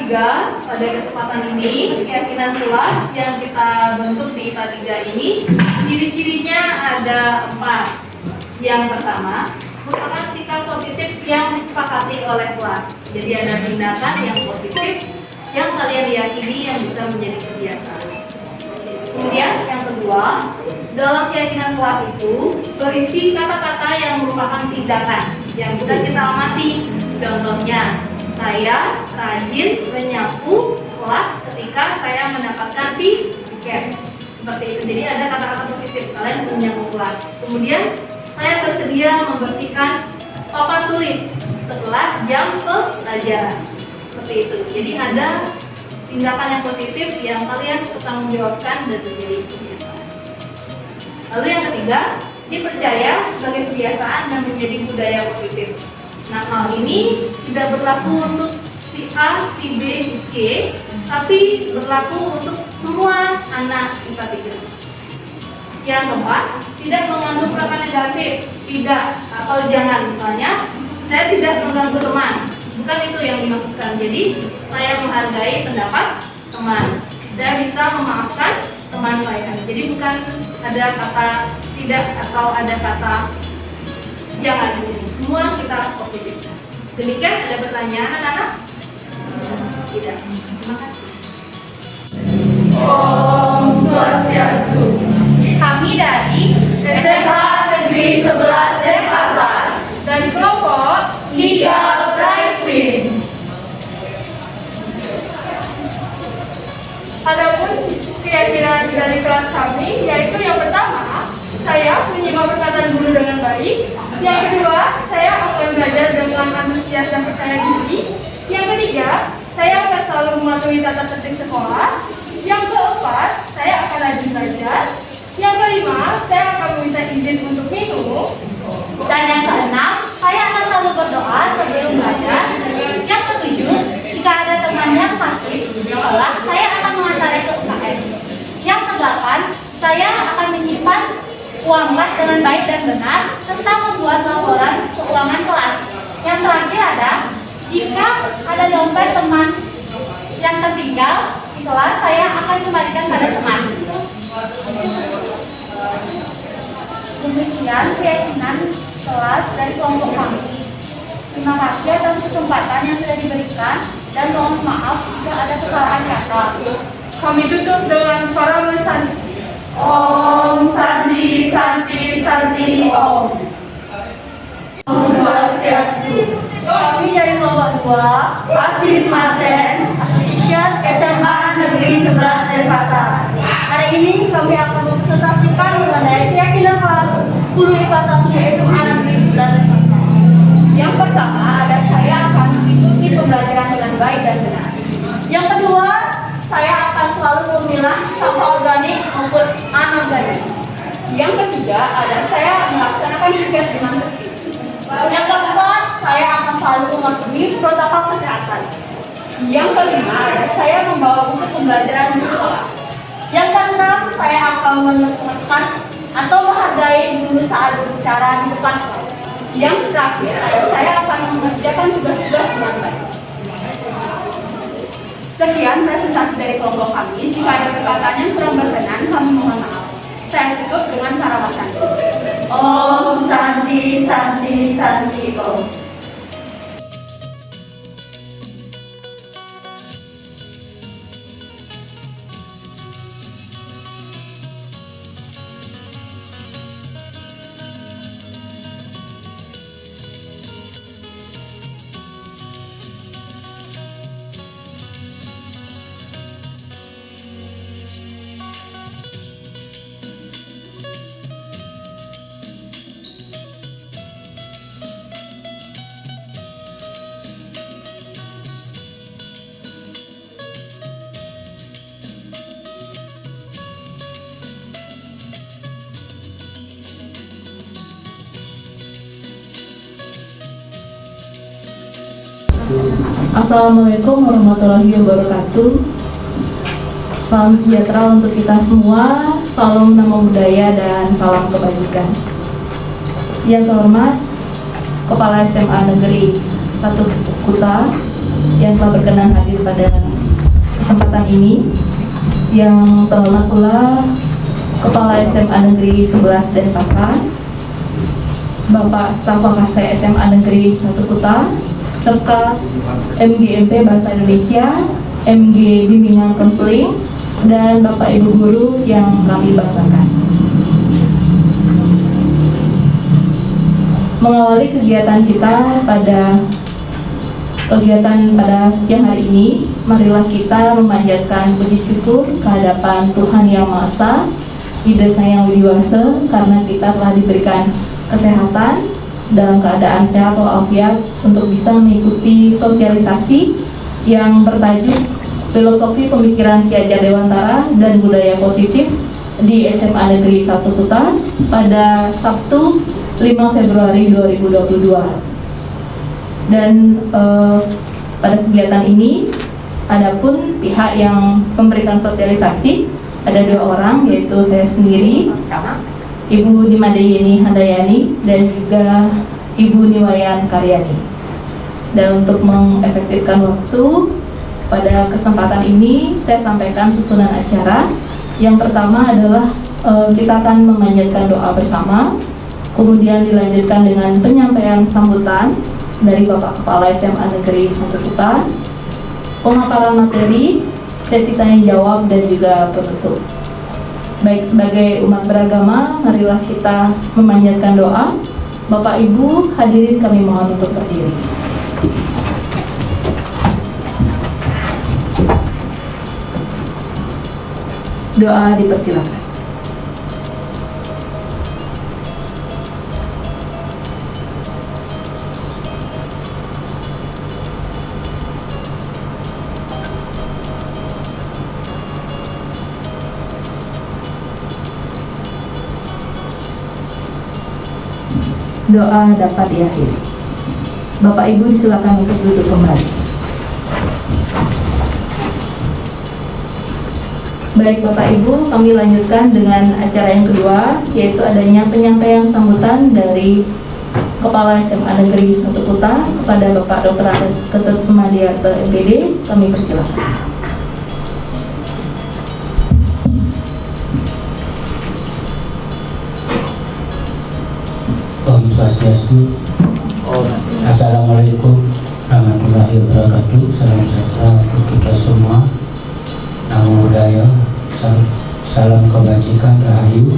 ketiga, pada kesempatan ini, keyakinan kelas yang kita bentuk di IPA 3 ini, ciri-cirinya ada 4. Yang pertama, merupakan sikap positif yang disepakati oleh kelas. Jadi ada tindakan yang positif yang kalian yakini yang bisa menjadi kebiasaan. Kemudian yang kedua, dalam keyakinan kelas itu berisi kata-kata yang merupakan tindakan yang bisa kita amati. Contohnya, saya rajin menyapu kelas ketika saya mendapatkan tiket. Seperti itu. Jadi ada kata-kata positif kalian menyapu kelas. Kemudian saya bersedia membersihkan papan tulis setelah jam pelajaran. Seperti itu. Jadi ada tindakan yang positif yang kalian bertanggungjawabkan dan menjadi kebiasaan. Lalu yang ketiga, dipercaya sebagai kebiasaan dan menjadi budaya positif. Nah, hal ini tidak berlaku untuk si A, si B, si C, tapi berlaku untuk semua anak IPA 3. Yang keempat, tidak mengandung prasangka negatif, tidak atau jangan. Misalnya, saya tidak mengganggu teman. Bukan itu yang dimaksudkan. Jadi, saya menghargai pendapat teman. Saya bisa memaafkan teman saya. Jadi, bukan ada kata tidak atau ada kata jangan di sini. Semua kita positif. Demikian, ada pertanyaan anak-anak? Tidak. Terima kasih. Om Swastiastu. Kami dari SMA Negeri 11 Denpasar dari kelompok Liga Bright Queen. Adapun keyakinan dari kelas kami, yaitu yang pertama, saya menyimak perkataan guru dengan baik. Yang kedua, saya akan belajar dengan antusias dan percaya diri. Yang ketiga, saya akan selalu mematuhi tata tertib sekolah. Yang keempat, saya akan rajin belajar. Yang kelima, saya akan meminta izin untuk minum. Dan yang keenam, saya akan selalu berdoa sebelum belajar. Yang ketujuh, jika ada teman yang sakit di sekolah, saya akan mengantarnya ke UKM. Yang kedelapan, saya akan menyimpan uang kelas dengan baik dan benar serta membuat laporan keuangan kelas. Yang terakhir ada, jika ada dompet teman yang tertinggal di kelas, saya akan kembalikan pada teman. Demikian keyakinan kelas dari kelompok kami. Terima kasih atas kesempatan yang sudah diberikan dan mohon maaf jika ada kesalahan kata. Kami tutup dengan para santi. Om Santi Santi Santi Om. Om Swastiastu. Kami dari kelompok 2 Asis Masen Association SMA Negeri 11 Denpasar. Hari ini kami akan mempresentasikan mengenai keyakinan kelas 10 IPA 1 SMA Negeri 11 Denpasar. Yang pertama ada saya akan mengikuti pembelajaran dengan baik dan benar. Yang kedua, saya akan selalu memilah sampah organik maupun anorganik. Yang ketiga ada saya melaksanakan tugas dengan tertib. Yang keempat, saya akan selalu mematuhi protokol kesehatan. Yang kelima ada saya membawa buku pembelajaran di sekolah. Yang keenam, saya akan menekan atau menghargai guru saat berbicara di depan kelas. Yang terakhir ada saya akan mengerjakan tugas-tugas dengan baik. Sekian presentasi dari kelompok kami. Jika ada perkataan yang kurang berkenan, kami mohon maaf. Saya tutup dengan para wasanti. Om Santi Santi Santi Om. Assalamualaikum warahmatullahi wabarakatuh. Salam sejahtera untuk kita semua, salam nama budaya dan salam kebajikan. Yang terhormat Kepala SMA Negeri 1 Kuta, yang telah berkenan hadir pada kesempatan ini. Yang terhormat pula Kepala SMA Negeri 11 Denpasar, Bapak Staf Wakasek SMA Negeri 1 Kuta, serta MGMP Bahasa Indonesia, MG Bimbingan Konseling, dan Bapak Ibu Guru yang kami banggakan. Mengawali kegiatan kita pada siang hari ini, marilah kita memanjatkan puji syukur kehadapan Tuhan Yang Maha Esa, Ida Sang Widiwasa, karena kita telah diberikan kesehatan dalam keadaan sehat walafiat untuk bisa mengikuti sosialisasi yang bertajuk Filosofi Pemikiran Ki Hajar Dewantara dan Budaya Positif di SMA Negeri 1 Kuta pada Sabtu 5 Februari 2022. Dan pada kegiatan ini adapun pihak yang memberikan sosialisasi ada 2 orang, yaitu saya sendiri, Ibu Dimadayeni Handayani, dan juga Ibu Niwayan Karyani. Dan untuk mengefektifkan waktu, pada kesempatan ini saya sampaikan susunan acara. Yang pertama adalah kita akan memanjatkan doa bersama, kemudian dilanjutkan dengan penyampaian sambutan dari Bapak Kepala SMA Negeri 1 Kuta, pemaparan materi, sesi tanya jawab, dan juga penutup. Baik, sebagai umat beragama, marilah kita memanjatkan doa. Bapak Ibu hadirin kami mohon untuk berdiri. Doa dipersilakan. Doa dapat diakhiri. Bapak Ibu disilakan untuk duduk kembali. Baik Bapak Ibu, kami lanjutkan dengan acara yang kedua, yaitu adanya penyampaian sambutan dari Kepala SMA Negeri 1 Kuta kepada Bapak Dr. Andes Ketut Sumadiarto MPD. Kami persilakan. Om Swastiastu. Assalamualaikum warahmatullahi wabarakatuh. Salam sejahtera untuk kita semua. Namo Buddhaya. Salam kebajikan rahayu.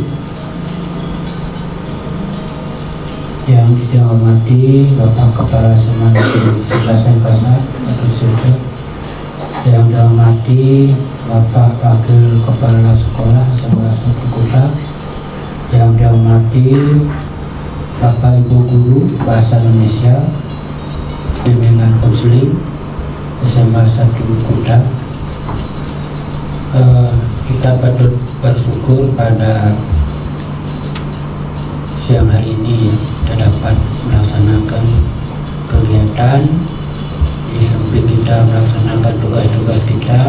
Yang kita hormati Bapak Kepala SMA Negeri 11 Denpasar atau Surga. Yang dihormati Bapak Wakil Kepala Sekolah 11 Kuta. Yang dihormati Bapak Ibu Guru Bahasa Indonesia, Bimbingan Konseling SMA 1 Kuta. Kita patut bersyukur pada siang hari ini kita dapat melaksanakan kegiatan di samping kita melaksanakan tugas-tugas kita,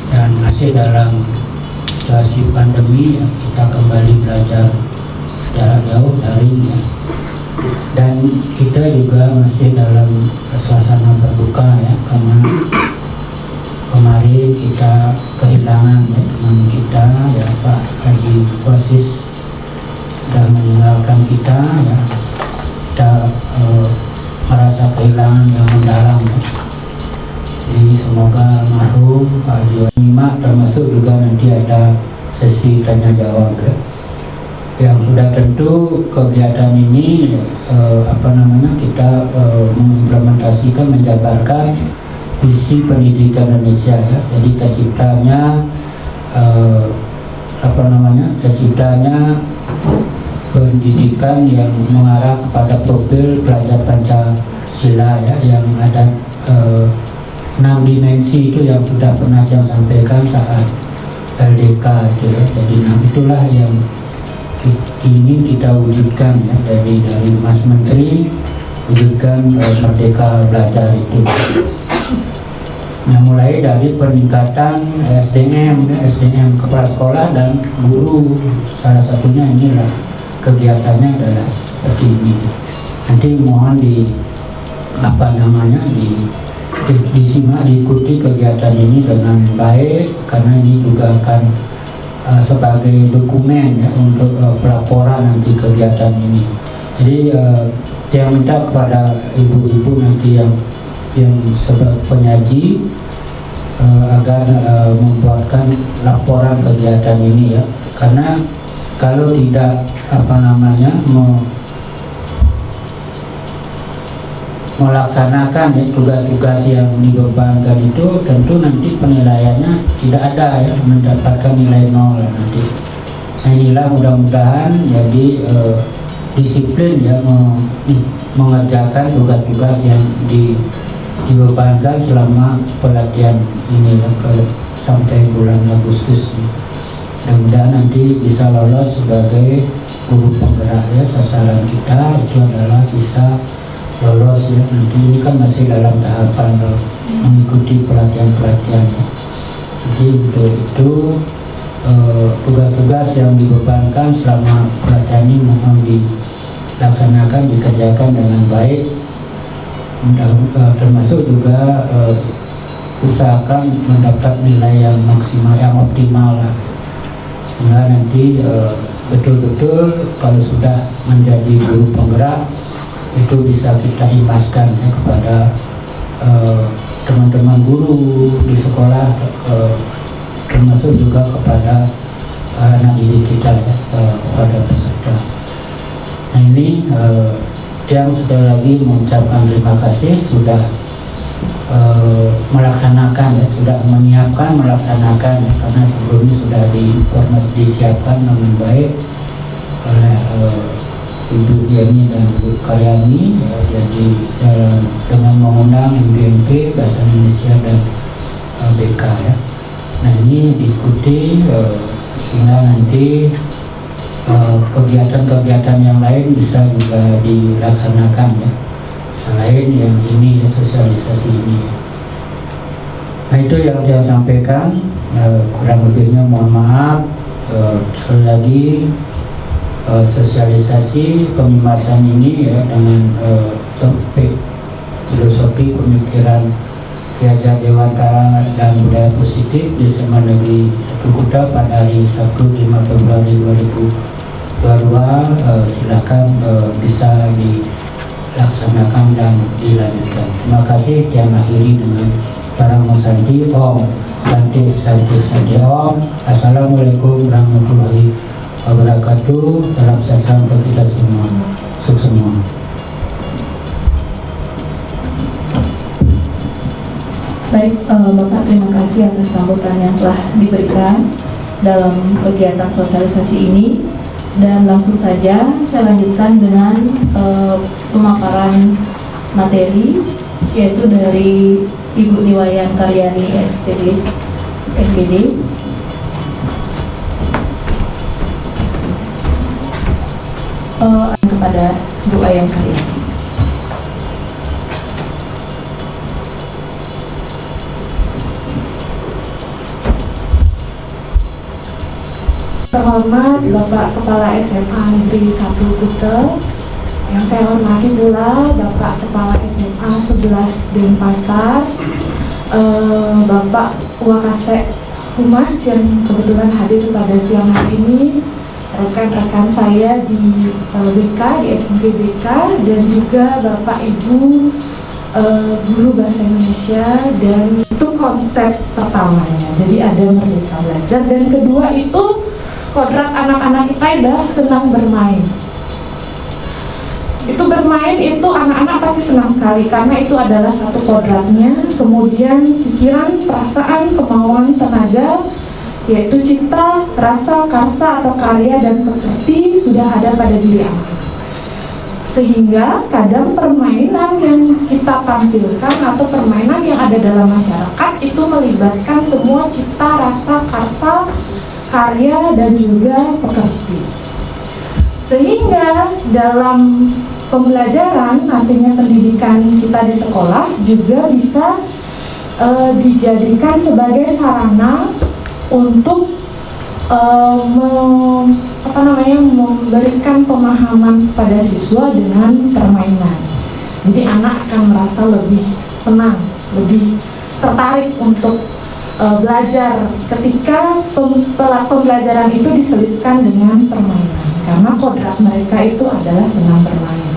dan masih dalam situasi pandemi kita kembali belajar jarak jauh daring ya. Dan kita juga masih dalam suasana berduka ya, karena kemarin kita kehilangan ya, teman kita ya, Pak Haji Wasis sudah meninggalkan kita ya. Kita merasa kehilangan yang mendalam ya. Jadi semoga almarhum Pak Haji menyimak, termasuk juga nanti ada sesi tanya jawab ya. Yang sudah tentu kegiatan ini kita mengimplementasikan, menjabarkan visi pendidikan Indonesia ya. Jadi terciptanya pendidikan yang mengarah kepada profil pelajar Pancasila ya, yang ada 6 dimensi itu yang sudah pernah saya sampaikan saat LDK itu ya. Jadi itulah yang ini kita wujudkan ya, dari Mas Menteri wujudkan Merdeka Belajar itu. Nah, mulai dari peningkatan SDM kepala sekolah dan guru, salah satunya inilah kegiatannya adalah seperti ini. Nanti mohon disimak, diikuti kegiatan ini dengan baik, karena ini juga akan sebagai dokumen ya untuk pelaporan nanti kegiatan ini. Jadi yang minta kepada ibu-ibu nanti yang sebagai penyaji agar membuatkan laporan kegiatan ini ya, karena kalau tidak melaksanakan ya, tugas-tugas yang dibebankan itu, tentu nanti penilaiannya tidak ada ya, mendapatkan nilai nol nanti. Nah, inilah mudah-mudahan jadi disiplin ya mengerjakan tugas-tugas yang dibebankan selama pelatihan ini ya, sampai bulan Agustus. Mudah-mudahan nanti bisa lolos sebagai guru penggerak ya. Sasaran kita itu adalah bisa lolos ya, nanti ini kan masih dalam tahapan mengikuti pelatihan-pelatihan ya. Jadi untuk itu tugas-tugas yang dibebankan selama pelatihan ini mohon dilaksanakan, dikerjakan dengan baik, termasuk juga usahakan mendapat nilai yang maksimal, yang optimal lah, sehingga nanti betul-betul kalau sudah menjadi guru penggerak itu bisa kita imbaskan ya, kepada teman-teman guru di sekolah, termasuk juga kepada anak didik kita ya, kepada peserta. Nah ini yang sekali lagi mengucapkan terima kasih sudah melaksanakan ya, sudah menyiapkan melaksanakan ya, karena sebelumnya sudah disiapkan dengan baik oleh Ibu Diani dan Bu Karyani ya, jadi dengan mengundang MGMP, Bahasa Indonesia dan BK ya. Nah ini diikuti sehingga nanti kegiatan-kegiatan yang lain bisa juga dilaksanakan ya, selain yang ini ya, sosialisasi ini ya. Nah itu yang saya sampaikan, kurang lebihnya mohon maaf. Sekali lagi sosialisasi pengemasan ini ya, dengan topik filosofi pemikiran Ki Hajar Dewantara dan budaya positif di SMA Negeri 1 Kuta pada hari Sabtu 5 Februari 2022 silakan bisa dilaksanakan dan dilanjutkan. Terima kasih. Yang akhiri dengan Parang Santi Om Santi Santi Santi Om. Assalamualaikum warahmatullahi wabarakatuh. Salam sejahtera untuk kita semua. Sukses semua. Baik, Bapak, terima kasih atas sambutan yang telah diberikan dalam kegiatan sosialisasi ini. Dan langsung saja saya lanjutkan dengan pemaparan materi, yaitu dari Ibu Niwayan Karyani SPD. Kepada Bu Ayang Karyani. Terhormat Bapak Kepala SMA Negeri 1 Kuta, yang saya hormati pula Bapak Kepala SMA 11 Denpasar, Bapak Wakasek Humas yang kebetulan hadir pada siang hari ini, rekan-rekan saya di BK, di FMG BK, dan juga Bapak Ibu guru bahasa Indonesia. Dan itu konsep pertamanya, jadi ada Merdeka Belajar, dan kedua itu kodrat anak-anak kita adalah senang bermain. Itu bermain itu anak-anak pasti senang sekali karena itu adalah satu kodratnya. Kemudian pikiran, perasaan, kemauan, tenaga, yaitu cipta, rasa, karsa atau karya dan pekerti sudah ada pada diri anak. Sehingga kadang permainan yang kita tampilkan atau permainan yang ada dalam masyarakat itu melibatkan semua cipta, rasa, karsa, karya dan juga pekerti. Sehingga dalam pembelajaran, nantinya pendidikan kita di sekolah juga bisa dijadikan sebagai sarana untuk memberikan pemahaman pada siswa dengan permainan. Jadi anak akan merasa lebih senang, lebih tertarik untuk belajar ketika pembelajaran itu diselipkan dengan permainan, karena kodrat mereka itu adalah senang bermain.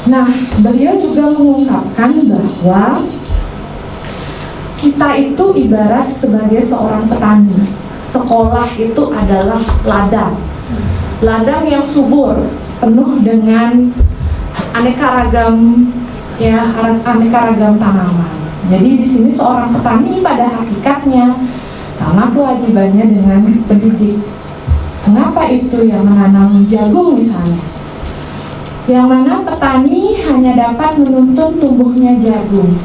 Nah, beliau juga mengungkapkan bahwa kita itu ibarat sebagai seorang petani. Sekolah itu adalah ladang. Ladang yang subur, penuh dengan aneka ragam tanaman. Jadi di sini seorang petani pada hakikatnya sama kewajibannya dengan pendidik. Mengapa itu? Yang menanam jagung misalnya, yang mana petani hanya dapat menuntun tumbuhnya jagung.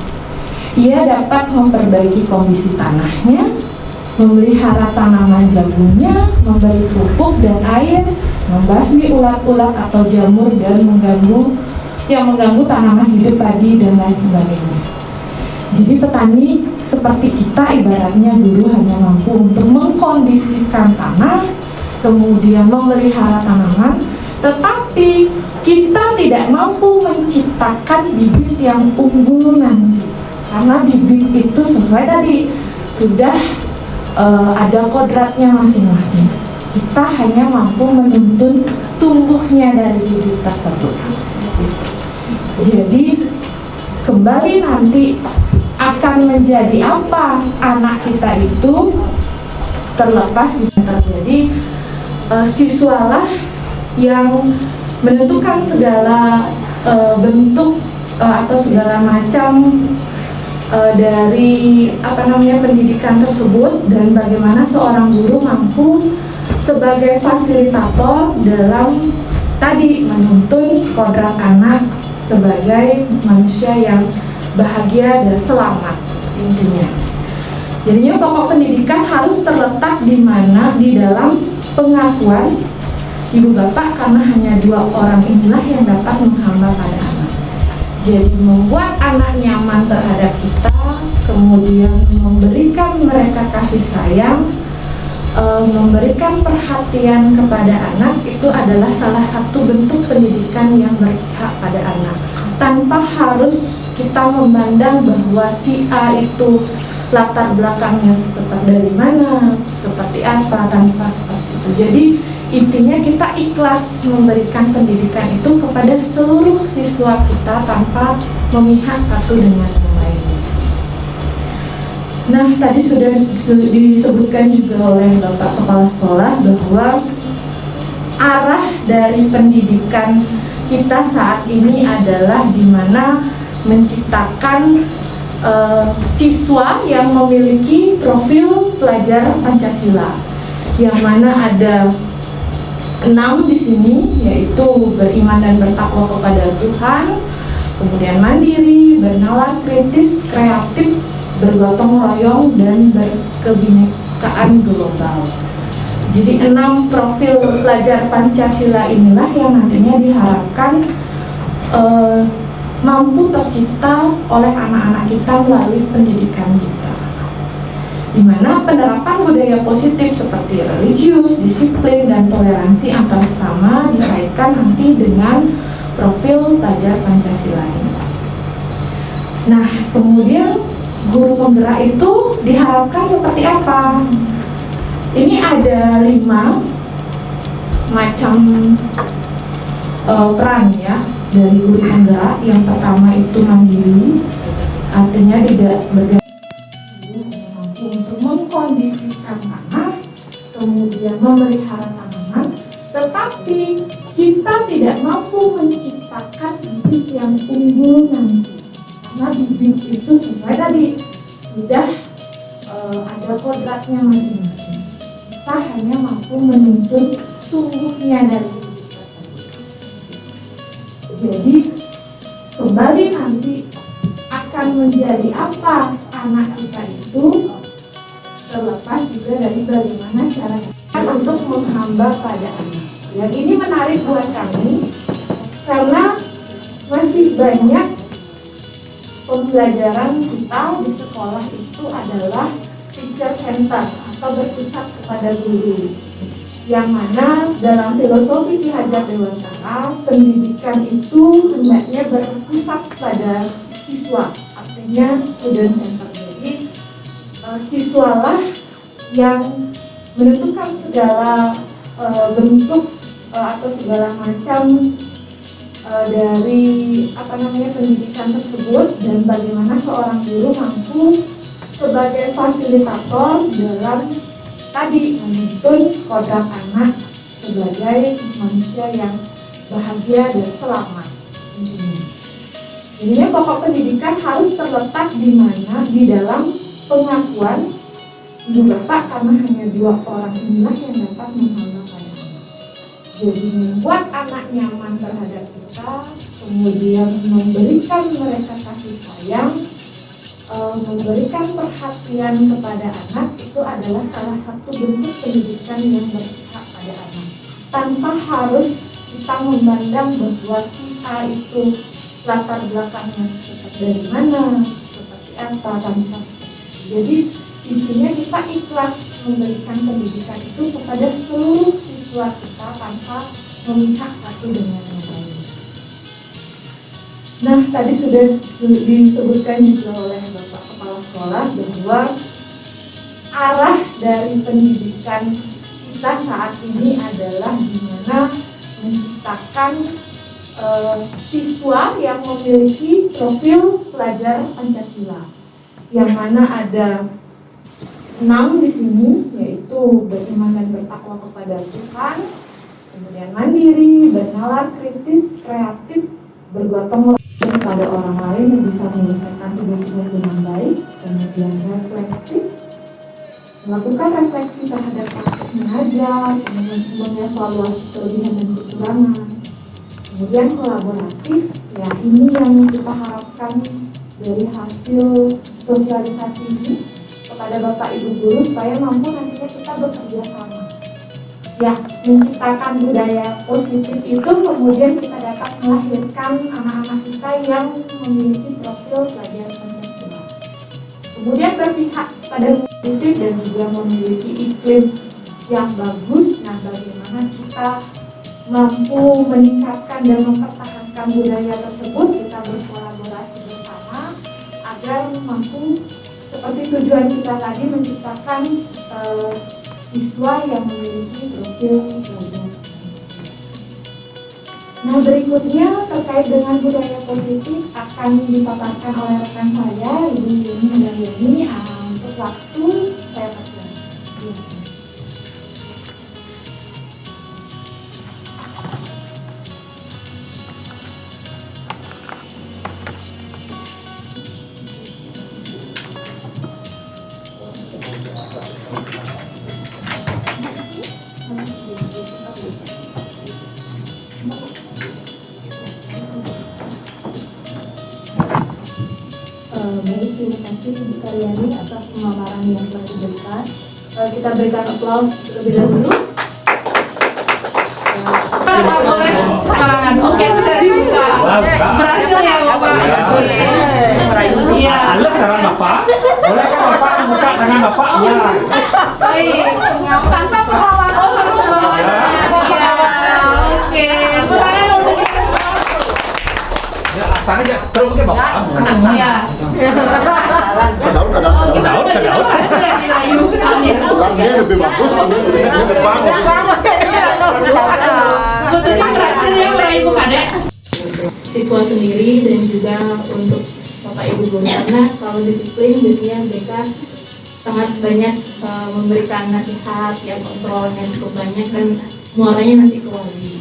Ia dapat memperbaiki kondisi tanahnya, memelihara tanaman jagungnya, memberi pupuk dan air, membasmi ulat-ulat atau jamur dan mengganggu tanaman hidup padi dan lain sebagainya. Jadi petani seperti kita ibaratnya dulu hanya mampu untuk mengkondisikan tanah, kemudian memelihara tanaman, tetapi kita tidak mampu menciptakan bibit yang unggul nanti. Karena bibit itu sesuai tadi sudah ada kodratnya masing-masing. Kita hanya mampu menuntun tumbuhnya dari bibit tersebut. Jadi kembali nanti akan menjadi apa anak kita itu terlepas jika terjadi siswalah yang menentukan segala bentuk atau segala macam dari pendidikan tersebut, dan bagaimana seorang guru mampu sebagai fasilitator dalam tadi menuntun kodrat anak sebagai manusia yang bahagia dan selamat intinya. Jadinya pokok pendidikan harus terletak di mana? Di dalam pengakuan ibu bapak, karena hanya dua orang inilah yang dapat menghamba pada anak. Jadi membuat anak nyaman terhadap kita, kemudian memberikan mereka kasih sayang, memberikan perhatian kepada anak, itu adalah salah satu bentuk pendidikan yang berpihak pada anak. Tanpa harus kita memandang bahwa si A itu latar belakangnya seperti dari mana, seperti apa, tanpa seperti itu. Jadi intinya kita ikhlas memberikan pendidikan itu kepada seluruh siswa kita tanpa memihak satu dengan yang lainnya. Nah, tadi sudah disebutkan juga oleh Bapak Kepala Sekolah bahwa arah dari pendidikan kita saat ini adalah di mana menciptakan siswa yang memiliki profil pelajar Pancasila, yang mana ada 6 di sini, yaitu beriman dan bertakwa kepada Tuhan, kemudian mandiri, bernalar, kritis, kreatif, bergotong royong, dan berkebinekaan global. Jadi 6 profil pelajar Pancasila inilah yang nantinya diharapkan mampu tercipta oleh anak-anak kita melalui pendidikan kita, di mana penerapan budaya positif seperti religius, disiplin, dan toleransi antar sesama dikaitkan nanti dengan profil pelajar Pancasila ini. Nah, kemudian guru penggerak itu diharapkan seperti apa? Ini ada 5 macam peran ya dari guru penggerak. Yang pertama itu mandiri, artinya tidak bergantung untuk mengkondisikan tanah, kemudian memelihara tanaman, tetapi kita tidak mampu menciptakan bibit yang unggul nanti, karena bibit itu sesuai tadi sudah ada kodratnya masing-masing. Kita hanya mampu menuntun tumbuhnya dari bibit tersebut. Jadi kembali nanti akan menjadi apa anak kita itu terlepas juga dari bagaimana cara kita untuk menghamba pada anak. Yang ini menarik buat kami karena masih banyak pembelajaran kita di sekolah itu adalah teacher center atau berpusat kepada guru. yang mana dalam filosofi Ki Hajar Dewantara, pendidikan itu hendaknya berpusat pada siswa, artinya student center. Jadi siswalah yang menentukan segala bentuk atau segala macam dari pendidikan tersebut, dan bagaimana seorang guru mampu sebagai fasilitator dalam tadi menuntun kodrat anak sebagai manusia yang bahagia dan selamat. Jadinya pokok pendidikan harus terletak di mana? Di dalam pengakuan ibu bapak, karena hanya dua orang inilah yang dapat menghamba pada anak. Jadi membuat anak nyaman terhadap kita, kemudian memberikan mereka kasih sayang, memberikan perhatian kepada anak, itu adalah salah satu bentuk pendidikan yang berpihak pada anak. Tanpa harus kita memandang bahwa kita itu latar belakangnya seperti dari mana, seperti apa, tanpa. Jadi intinya kita ikhlas memberikan pendidikan itu kepada seluruh siswa kita tanpa memihak satu dengan yang lain. Nah, tadi sudah disebutkan juga oleh Bapak Kepala Sekolah bahwa arah dari pendidikan kita saat ini adalah gimana menciptakan siswa yang memiliki profil pelajar Pancasila, yang mana ada 6 di sini, yaitu beriman dan bertakwa kepada Tuhan, kemudian mandiri, bernalar, kritis, kreatif, bergotong royong kepada orang lain yang bisa menyelesaikan tugas-tugas dengan baik, kemudian refleksif, melakukan refleksi terhadap proses mengajar, kemudian mengevaluasi kelebihan dan kekurangan, kemudian kolaboratif. Ya, ini yang kita harapkan dari hasil sosialisasi ini kepada Bapak Ibu Guru, supaya mampu nantinya kita bekerja sama. Ya, menciptakan budaya positif itu kemudian kita dapat melahirkan anak-anak kita yang memiliki profil pelajar Pancasila. Kemudian berpihak pada positif dan juga memiliki iklim yang bagus. Nah, bagaimana kita mampu meningkatkan dan mempertahankan budaya tersebut, kita berkolaborasi bersama agar mampu seperti tujuan kita tadi, menciptakan siswa yang memiliki profil pelajar. Nah, berikutnya terkait dengan budaya positif akan dipaparkan oleh rekan saya, Ibu Yuni Handayani. Untuk waktu saya persilakan. Baik, terima kasih Ibu Karyani atas pemaparan yang telah diberikan. Kita berikan aplaus terlebih dahulu. Boleh karangan. Oke, sudah dibuka. Berhasil ya Bapak. Iya. Halo, saran Bapak. Boleh kan Bapak membuka tangan Bapak? Iya. Baik. Tanpa pengawasan. Iya. Oke. Tangan untuk Ya, asal aja terus ke Bapak. ya. Kadaut. Berhasil ya dirayu. Ini lebih bagus, ini depan. Sebetulnya berhasil ya meraih Bu Kadek. Siswa sendiri dan juga untuk Bapak Ibu Guru, karena kalau disiplin biasanya mereka sangat banyak memberikan nasihat, ya kontrolnya cukup banyak dan muaranya nanti ke wali.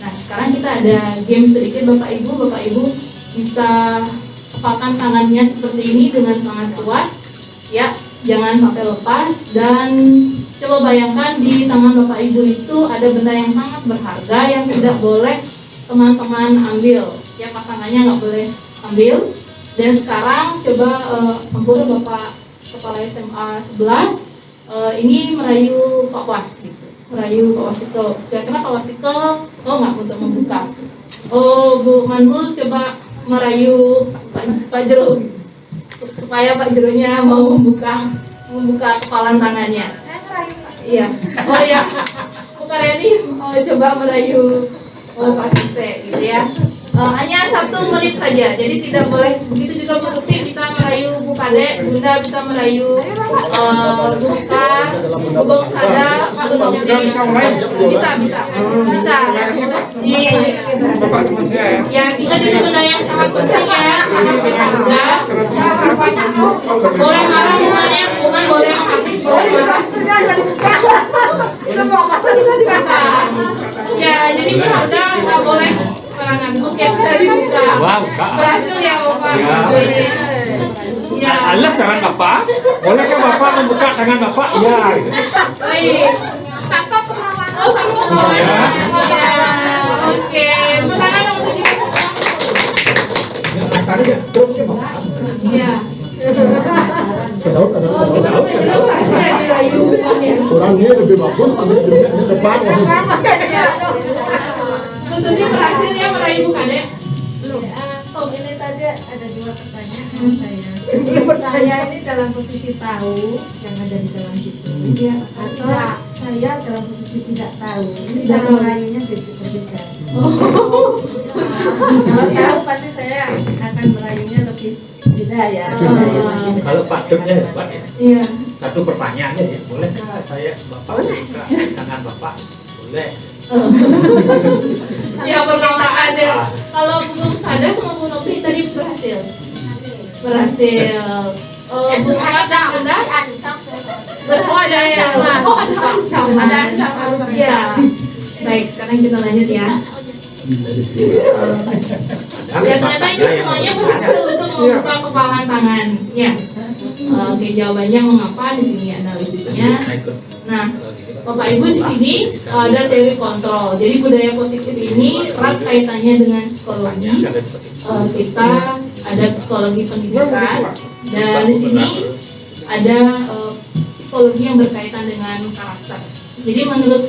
Nah, sekarang kita ada game sedikit Bapak Ibu bisa kepalkan tangannya seperti ini dengan sangat kuat, ya, jangan sampai lepas. Dan coba bayangkan di tangan Bapak Ibu itu ada benda yang sangat berharga yang tidak boleh teman-teman ambil, ya, pasangannya nggak boleh ambil. Dan sekarang coba ampun Bapak Kepala SMA 11 ini merayu Pak Was gitu. Merayu Pak Wasiko. Kira-kira Pak Wasiko nggak untuk membuka. Bu Manul coba merayu Pak Jero supaya Pak Jeronya mau membuka membuka kepalan tangannya. Iya. Oh ya. Bu Karyani coba merayu Pak Kise gitu ya. Hanya 1 menit saja, jadi tidak boleh. Begitu juga Bu Tuti bisa merayu Bu Kade, Bunda bisa merayu Bu Mekar, Bu Gong Sada, Pak Gunung bisa. Ya, kita jadi benda yang sangat penting ya, sangat berharga. Boleh marah semuanya, bukan boleh mengkritik, boleh marah. Ya, jadi berharga nggak boleh karangan. Oke, sudah dibuka. Berhasil ya, Bapak. Ya. Alas tangan Bapak. Bolehkah Bapak membuka tangan Bapak? Iya. Baik. Oh, ya. Oke, tangan untuk kita. Ya. Oh, kita berhasil dirayu. Orangnya lebih bagus, ini depan. Ya. Tentunya berhasil ya merayu Bu Kade. Oh, ini tadi ada 2 pertanyaan saya. Saya ini dalam posisi tahu yang ada di dalam situ. Iya. Atau saya dalam posisi tidak tahu. Ini Tidak dalam tahu. merayunya berbeda. Oh. Kalau tahu pasti saya akan merayunya lebih beda ya. Kalau Pak Duknya hebat ya. Iya. Satu pertanyaannya ya, bolehkah saya Bapak buka tangan Bapak? Boleh. Ya permintaan ya. Kalau Bung Sada sama Bu Novi tadi berhasil. Bu Mekar Bunda berhasil. Oh, ada ancaman. Ya. Baik, sekarang kita lanjut ya. Ya ternyata ini semuanya berhasil untuk membuka kepalan tangan. Ya. Oke, jawabannya mengapa di sini analisisnya. Nah, Bapak Ibu di sini ada teori kontrol. Jadi budaya positif ini erat kaitannya dengan psikologi. Kita ada psikologi pendidikan dan di sini ada psikologi yang berkaitan dengan karakter. Jadi menurut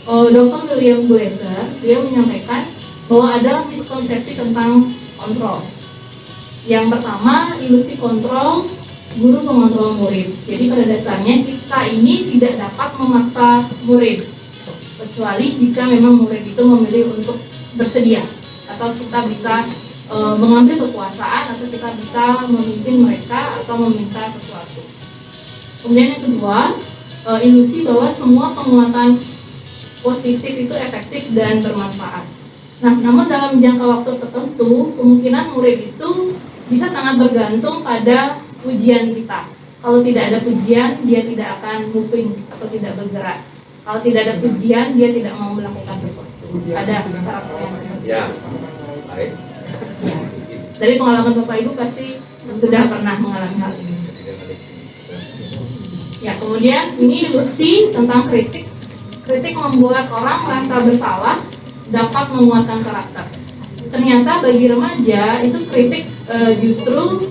Dr. William Glasser, dia menyampaikan bahwa ada miskonsepsi tentang kontrol. Yang pertama, ilusi kontrol guru pengontrol murid. Jadi pada dasarnya kita ini tidak dapat memaksa murid, kecuali jika memang murid itu memilih untuk bersedia, atau kita bisa mengambil kekuasaan, atau kita bisa memimpin mereka atau meminta sesuatu. Kemudian yang kedua, ilusi bahwa semua penguatan positif itu efektif dan bermanfaat. Nah, namun dalam jangka waktu tertentu, kemungkinan murid itu bisa sangat bergantung pada pujian kita. Kalau tidak ada pujian, dia tidak akan moving atau tidak bergerak. Kalau tidak ada pujian, dia tidak mau melakukan sesuatu. Ada karakter yang seperti Ya, itu. baik. Ya. Dari pengalaman Bapak Ibu pasti sudah pernah mengalami hal ini. Ya, kemudian ini ilusi tentang kritik. Kritik membuat orang merasa bersalah, dapat menguatkan karakter. Ternyata bagi remaja itu kritik justru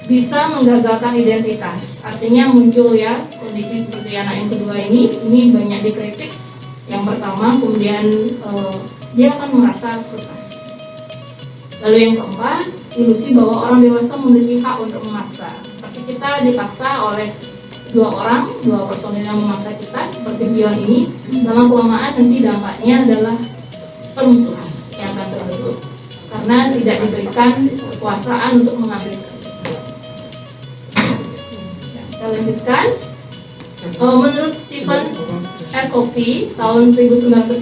bisa menggagalkan identitas. Artinya muncul ya kondisi seperti anak yang kedua ini banyak dikritik. Yang pertama, kemudian dia akan merasa frustasi. Lalu yang keempat, ilusi bahwa orang dewasa memiliki hak untuk memaksa. Seperti kita dipaksa oleh dua personil yang memaksa kita, seperti Bion ini. Lama kelamaan nanti dampaknya adalah permusuhan yang akan terbentuk karena tidak diberikan kekuasaan untuk mengambil keputusan. Saya lanjutkan. Menurut Stephen R. Covey tahun 1991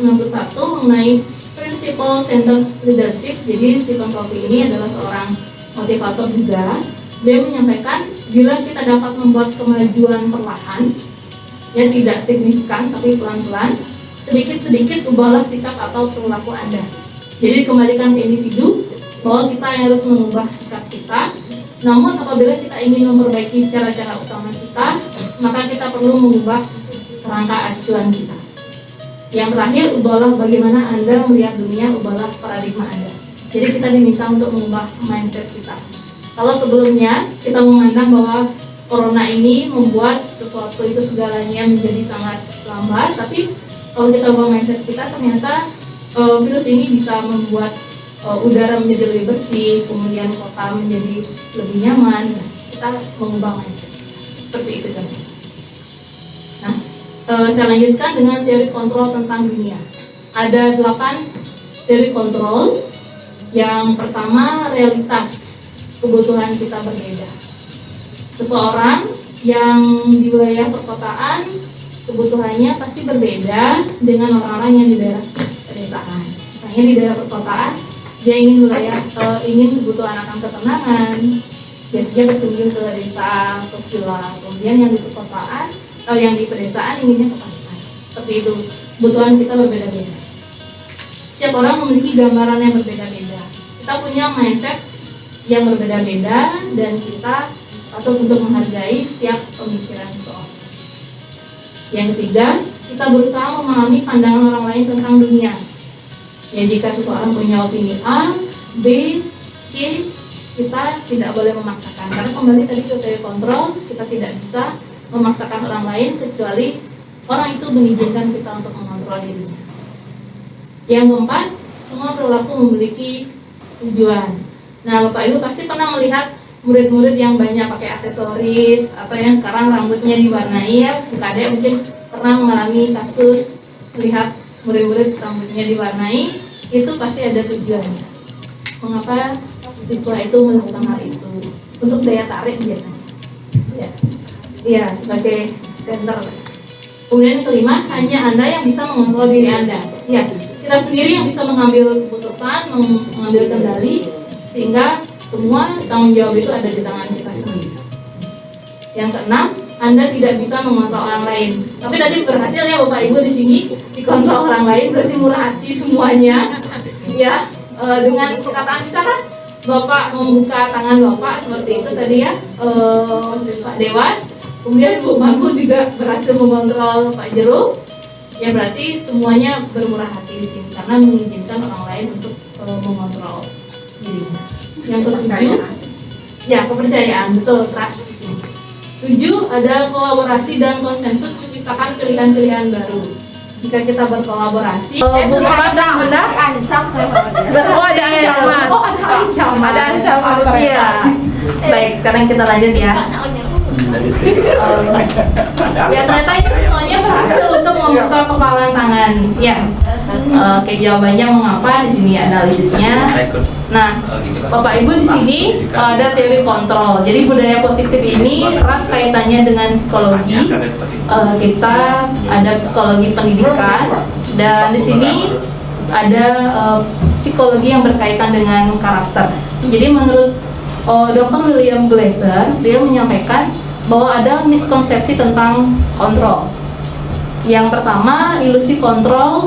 mengenai Principle Centered Leadership, jadi Stephen Covey ini adalah seorang motivator juga. Dia menyampaikan bila kita dapat membuat kemajuan perlahan, ya tidak signifikan tapi pelan-pelan, sedikit-sedikit ubahlah sikap atau perilaku Anda. Jadi kembalikan ke individu bahwa kita yang harus mengubah sikap kita. Namun apabila kita ingin memperbaiki cara-cara utama kita, maka kita perlu mengubah kerangka acuan kita. Yang terakhir, ubahlah bagaimana Anda melihat dunia, ubahlah paradigma Anda. Jadi kita diminta untuk mengubah mindset kita. Kalau sebelumnya kita memandang bahwa corona ini membuat sesuatu itu segalanya menjadi sangat lambat, tapi kalau kita ubah mindset kita, ternyata virus ini bisa membuat udara menjadi lebih bersih, kemudian kota menjadi lebih nyaman. Kita mengubah mindset seperti itu kan. Saya lanjutkan dengan teori kontrol tentang dunia. Ada 8 teori kontrol. Yang pertama, realitas kebutuhan kita berbeda. Seseorang yang di wilayah perkotaan kebutuhannya pasti berbeda dengan orang-orang yang di daerah pedesaan. Misalnya di daerah perkotaan dia ingin kebutuhan akan ketenangan, biasanya berkunjung ke desa, ke villa. Kemudian yang di perkotaan, yang di pedesaan inginnya ke pantai. Seperti itu, kebutuhan kita berbeda-beda. Setiap orang memiliki gambaran yang berbeda-beda. Kita punya mindset yang berbeda-beda dan kita patut untuk menghargai setiap pemikiran seseorang. Yang ketiga, kita berusaha memahami pandangan orang lain tentang dunia. Ya, jika seseorang punya opini A, B, C, kita tidak boleh memaksakan. Karena kembali tadi ke teori kontrol, kita tidak bisa memaksakan orang lain kecuali orang itu mengizinkan kita untuk mengontrol dirinya. Yang keempat, semua perilaku memiliki tujuan. Nah, Bapak Ibu pasti pernah melihat murid-murid yang banyak pakai aksesoris atau yang sekarang rambutnya diwarnai ya. Adik mungkin pernah mengalami kasus melihat murid-murid rambutnya diwarnai, itu pasti ada tujuannya. Mengapa siswa itu melakukan hal itu? Untuk daya tarik biasanya. Ya, sebagai center. Kemudian yang kelima, hanya Anda yang bisa mengontrol diri Anda. Ya, kita sendiri yang bisa mengambil keputusan, mengambil kendali, sehingga semua tanggung jawab itu ada di tangan kita sendiri. Yang keenam, Anda tidak bisa mengontrol orang lain. Tapi tadi berhasil ya Bapak Ibu di sini dikontrol orang lain, berarti murah hati semuanya. Ya, dengan perkataan misalkan Bapak membuka tangan Bapak seperti itu tadi ya, Pak Dewas. Kemudian Bu Mahmud juga berhasil mengontrol Pak Jero. Ya berarti semuanya bermurah hati di sini karena mengizinkan orang lain untuk mengontrol dirinya. Yang ketujuh, ya kepercayaan, betul, trust di sini. 7 ada kolaborasi dan konsensus menciptakan pilihan-pilihan baru. Jika kita berkolaborasi, Bu Muhammad benar? Ancam sama Ada ancaman. Oh, ada ancaman. Ada ancaman. Iya. Baik, sekarang kita lanjut ya. Ya ternyata itu semuanya berhasil untuk membuka kepalan tangan. Ya. Oke, jawabannya mengapa di sini analisisnya. Nah, Bapak Ibu di sini ada teori kontrol. Jadi budaya positif ini erat kaitannya dengan psikologi. Kita ada psikologi pendidikan dan di sini ada psikologi yang berkaitan dengan karakter. Jadi menurut Dr. William Glasser, dia menyampaikan bahwa ada miskonsepsi tentang kontrol. Yang pertama, ilusi kontrol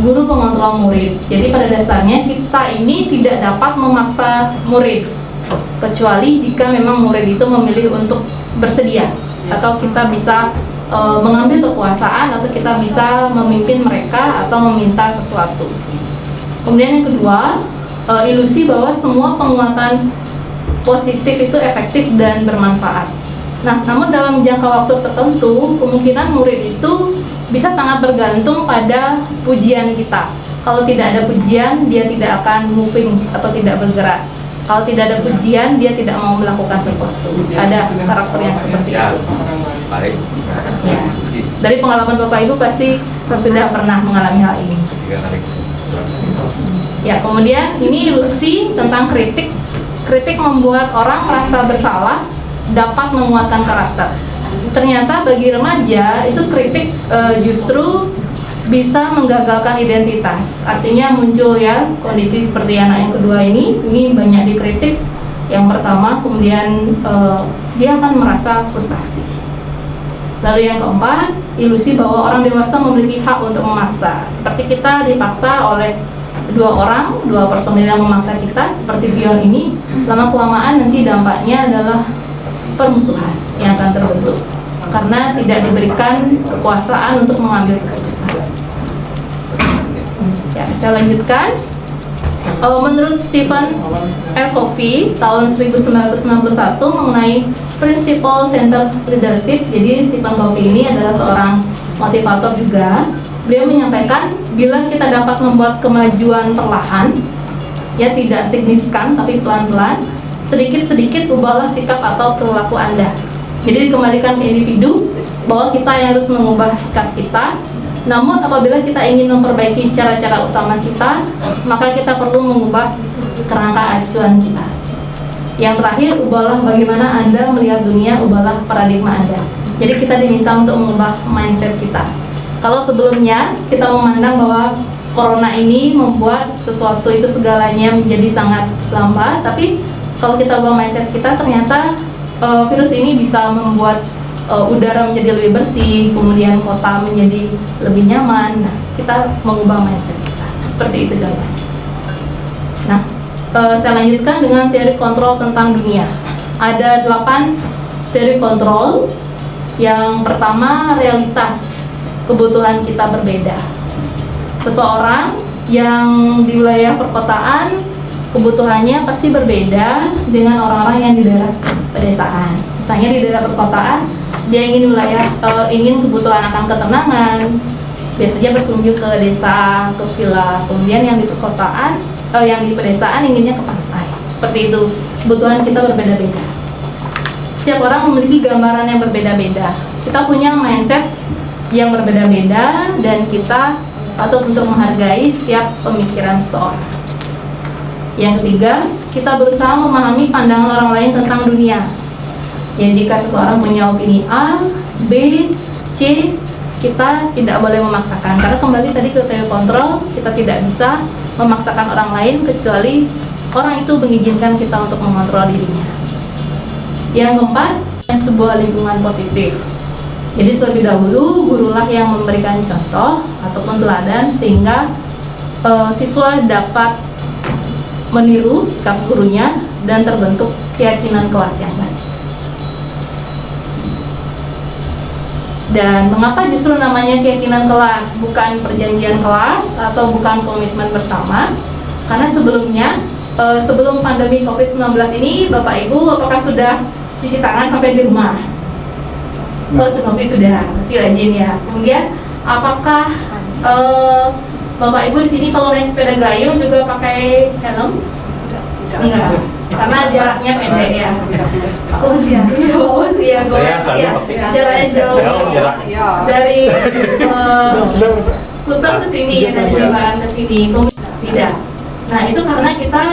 guru pengontrol murid. Jadi pada dasarnya kita ini tidak dapat memaksa murid, kecuali jika memang murid itu memilih untuk bersedia, atau kita bisa mengambil kekuasaan, atau kita bisa memimpin mereka atau meminta sesuatu. Kemudian yang kedua, ilusi bahwa semua penguatan positif itu efektif dan bermanfaat. Nah, namun dalam jangka waktu tertentu, kemungkinan murid itu bisa sangat bergantung pada pujian kita. Kalau tidak ada pujian, dia tidak akan moving atau tidak bergerak. Kalau tidak ada pujian, dia tidak mau melakukan sesuatu. Ada karakter yang seperti itu. Ya. Dari pengalaman Bapak Ibu pasti sudah pernah mengalami hal ini. Ya, kemudian ini ilusi tentang kritik. Kritik membuat orang merasa bersalah, dapat menguatkan karakter. Ternyata bagi remaja itu kritik justru bisa menggagalkan identitas. Artinya muncul ya kondisi seperti anak yang kedua ini banyak dikritik. Yang pertama, kemudian dia akan merasa frustasi. Lalu yang keempat, ilusi bahwa orang dewasa memiliki hak untuk memaksa. Seperti kita dipaksa oleh dua personil yang memaksa kita, seperti Pion ini. Lama-kelamaan nanti dampaknya adalah permusuhan yang akan terbentuk karena tidak diberikan kekuasaan untuk mengambil keputusan. Ya, saya lanjutkan. Menurut Stephen R. Covey tahun 1991 mengenai Principle Centered Leadership. Jadi Stephen Covey ini adalah seorang motivator juga. Beliau menyampaikan bila kita dapat membuat kemajuan perlahan, ya tidak signifikan tapi pelan-pelan, sedikit-sedikit ubahlah sikap atau perilaku Anda. Jadi dikembalikan ke individu bahwa kita yang harus mengubah sikap kita. Namun apabila kita ingin memperbaiki cara-cara utama kita, maka kita perlu mengubah kerangka acuan kita. Yang terakhir, ubahlah bagaimana Anda melihat dunia, ubahlah paradigma Anda. Jadi kita diminta untuk mengubah mindset kita. Kalau sebelumnya kita memandang bahwa corona ini membuat sesuatu itu segalanya menjadi sangat lambat, tapi kalau kita ubah mindset kita, ternyata virus ini bisa membuat udara menjadi lebih bersih, kemudian kota menjadi lebih nyaman. Nah, kita mengubah mindset kita. Seperti itu contohnya. Nah, saya lanjutkan dengan teori kontrol tentang dunia. Ada 8 teori kontrol. Yang pertama, realitas kebutuhan kita berbeda. Seseorang yang di wilayah perkotaan kebutuhannya pasti berbeda dengan orang-orang yang di daerah pedesaan. Misalnya di daerah perkotaan dia ingin kebutuhan akan ketenangan, biasanya berkunjung ke desa, ke villa. Kemudian yang di perkotaan, yang di pedesaan inginnya ke pantai. Seperti itu, kebutuhan kita berbeda-beda. Setiap orang memiliki gambaran yang berbeda-beda. Kita punya mindset yang berbeda-beda dan kita patut untuk menghargai setiap pemikiran seseorang. Yang ketiga, kita berusaha memahami pandangan orang lain tentang dunia. Ya, jika seseorang punya opini A, B, C, kita tidak boleh memaksakan. Karena kembali tadi ke teori kontrol, kita tidak bisa memaksakan orang lain kecuali orang itu mengizinkan kita untuk mengontrol dirinya. Yang keempat, sebuah lingkungan positif. Jadi terlebih dahulu gurulah yang memberikan contoh ataupun teladan sehingga siswa dapat meniru sikap gurunya dan terbentuk keyakinan kelas yang baik. Dan mengapa justru namanya keyakinan kelas, bukan perjanjian kelas atau bukan komitmen bersama? Karena sebelumnya, sebelum pandemi COVID-19 ini, Bapak Ibu apakah sudah cuci tangan sampai di rumah? Oh, tapi sudah, berarti rajin ya. Kemudian, apakah Bapak Ibu di sini kalau naik sepeda gayung juga pakai helm? Enggak, karena jaraknya pendek ya. Aku sih ya, jaraknya jauh dari Kutem ke sini ya, dari Jimbaran ke sini. Tidak. Nah, itu karena kita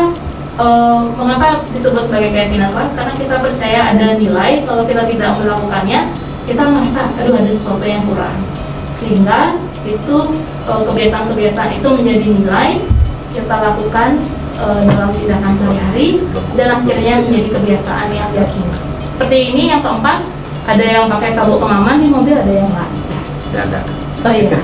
mengapa disebut sebagai keyakinan kelas? Karena kita percaya ada nilai. Kalau kita tidak melakukannya, kita merasa aduh ada sesuatu yang kurang. Sehingga itu kebiasaan-kebiasaan itu menjadi nilai kita lakukan dalam tindakan sehari-hari dan akhirnya menjadi kebiasaan yang diyakini. Seperti ini. Yang keempat, ada yang pakai sabuk pengaman di mobil, ada yang enggak. Ada. Oh iya.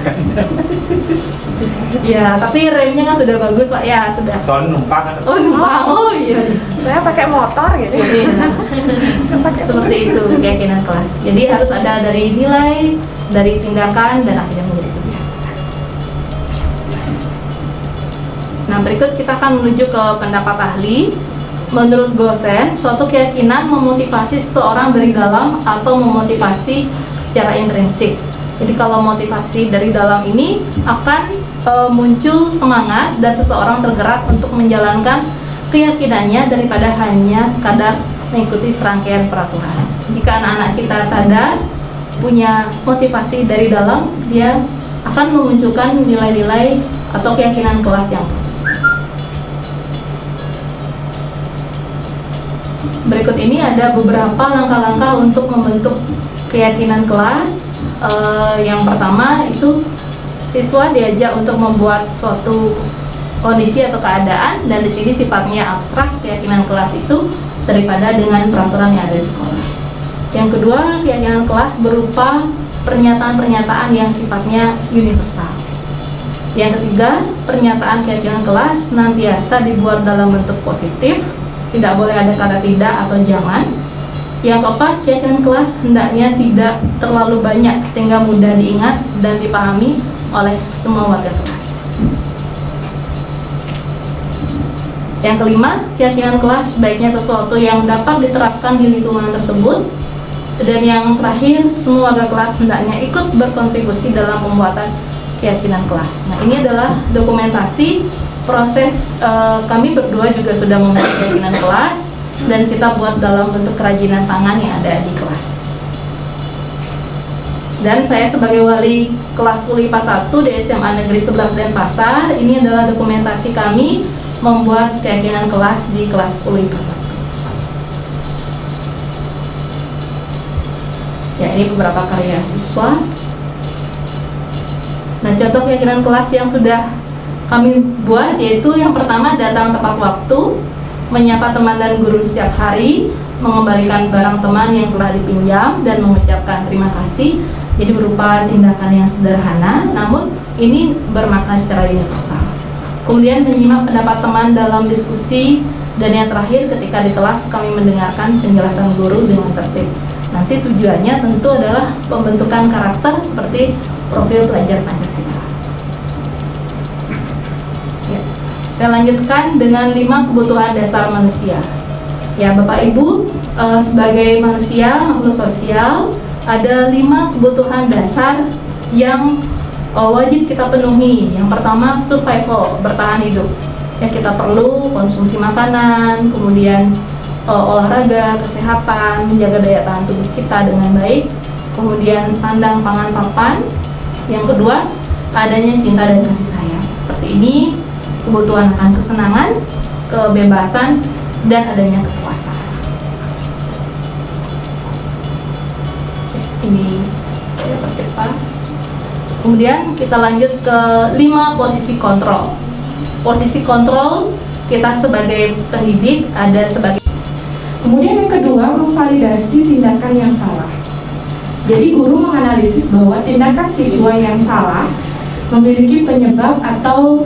Ya, tapi remnya kan sudah bagus Pak ya, sudah. Soalnya numpang. Oh numpang, oh iya. Saya pakai motor gitu. Iya. Seperti itu keyakinan kelas. Jadi harus ada dari nilai, dari tindakan dan akhirnya menjadi kebiasaan. Nah, berikut kita akan menuju ke pendapat ahli. Menurut Gosen, suatu keyakinan memotivasi seseorang dari dalam atau memotivasi secara intrinsik. Jadi kalau motivasi dari dalam ini akan muncul semangat dan seseorang tergerak untuk menjalankan keyakinannya daripada hanya sekadar mengikuti serangkaian peraturan. Jika anak-anak kita sadar punya motivasi dari dalam, dia akan memunculkan nilai-nilai atau keyakinan kelas yang positif. Berikut ini ada beberapa langkah-langkah untuk membentuk keyakinan kelas. Yang pertama itu siswa diajak untuk membuat suatu kondisi atau keadaan, dan di sini sifatnya abstrak keyakinan kelas itu daripada dengan peraturan yang ada di sekolah. Yang kedua, keyakinan kelas berupa pernyataan-pernyataan yang sifatnya universal. Yang ketiga, pernyataan keyakinan kelas senantiasa dibuat dalam bentuk positif, tidak boleh ada kata tidak atau jangan. Yang keempat, keyakinan kelas hendaknya tidak terlalu banyak sehingga mudah diingat dan dipahami oleh semua warga kelas. Yang kelima, keyakinan kelas sebaiknya sesuatu yang dapat diterapkan di lingkungan tersebut. Dan yang terakhir, semua warga kelas hendaknya ikut berkontribusi dalam pembuatan keyakinan kelas. Nah, ini adalah dokumentasi proses kami berdua juga sudah membuat keyakinan kelas dan kita buat dalam bentuk kerajinan tangan yang ada di kelas. Dan saya sebagai wali kelas IPA 1 di SMA Negeri 11 Denpasar, ini adalah dokumentasi kami membuat keyakinan kelas di kelas 10 IPA 1. Ya, ini beberapa karya siswa. Nah, contoh keyakinan kelas yang sudah kami buat yaitu yang pertama, datang tepat waktu, menyapa teman dan guru setiap hari, mengembalikan barang teman yang telah dipinjam, dan mengucapkan terima kasih. Jadi berupa tindakan yang sederhana, namun ini bermakna secara universal. Kemudian menyimak pendapat teman dalam diskusi, dan yang terakhir ketika di kelas kami mendengarkan penjelasan guru dengan tertib. Nanti tujuannya tentu adalah pembentukan karakter seperti profil pelajar Pancasila. Ya. Saya lanjutkan dengan 5 kebutuhan dasar manusia. Ya, Bapak Ibu, sebagai manusia makhluk sosial, ada 5 kebutuhan dasar yang wajib kita penuhi. Yang pertama, survival, bertahan hidup. Ya, kita perlu konsumsi makanan, kemudian olahraga, kesehatan, menjaga daya tahan tubuh kita dengan baik, kemudian sandang, pangan, papan. Yang kedua, adanya cinta dan kasih sayang. Seperti ini, kebutuhan akan kesenangan, kebebasan, dan adanya kekuasaan. Ini saya percepat. Kemudian kita lanjut ke 5 posisi kontrol. Posisi kontrol kita sebagai pendidik ada sebagai. Kemudian yang kedua, memvalidasi tindakan yang salah. Jadi guru menganalisis bahwa tindakan siswa yang salah memiliki penyebab atau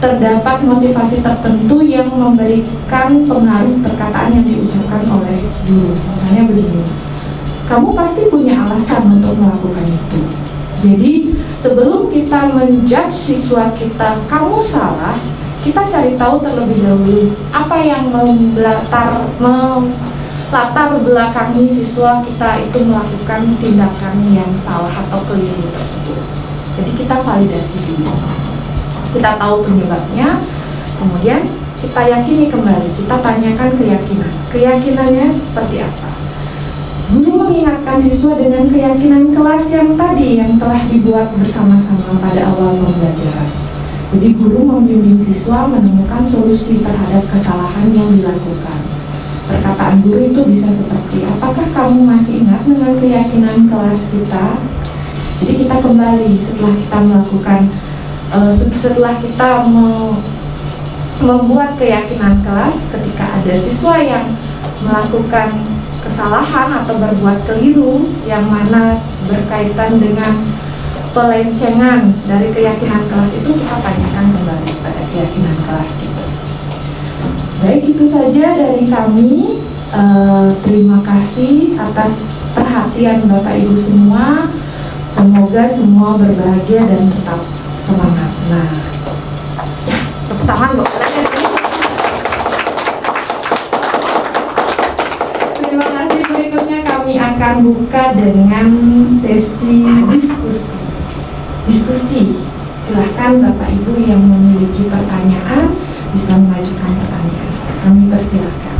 terdapat motivasi tertentu yang memberikan pengaruh perkataan yang diucapkan oleh guru. Misalnya begini, kamu pasti punya alasan untuk melakukan itu. Jadi sebelum kita menjudge siswa kita, kamu salah, kita cari tahu terlebih dahulu apa yang melatar belakangi siswa kita itu melakukan tindakan yang salah atau keliru tersebut. Jadi kita validasi dulu, kita tahu penyebabnya, kemudian kita yakini kembali, kita tanyakan keyakinannya seperti apa. Guru mengingatkan siswa dengan keyakinan kelas yang tadi yang telah dibuat bersama-sama pada awal pembelajaran. Jadi guru membimbing siswa menemukan solusi terhadap kesalahan yang dilakukan. Perkataan guru itu bisa seperti, apakah kamu masih ingat dengan keyakinan kelas kita? Jadi kita kembali setelah kita melakukan, setelah kita membuat keyakinan kelas, ketika ada siswa yang melakukan kesalahan atau berbuat keliru yang mana berkaitan dengan pelencengan dari keyakinan kelas itu, kita tanyakan kembali pada keyakinan kelas itu. Baik, itu saja dari kami. Terima kasih atas perhatian Bapak Ibu semua. Semoga semua berbahagia dan tetap semangat. Nah, ya, tepuk tangan loh. Terima kasih. Berikutnya kami akan buka dengan sesi diskusi. Silahkan Bapak Ibu yang memiliki pertanyaan bisa mengajukan pertanyaan. Kami persilakan.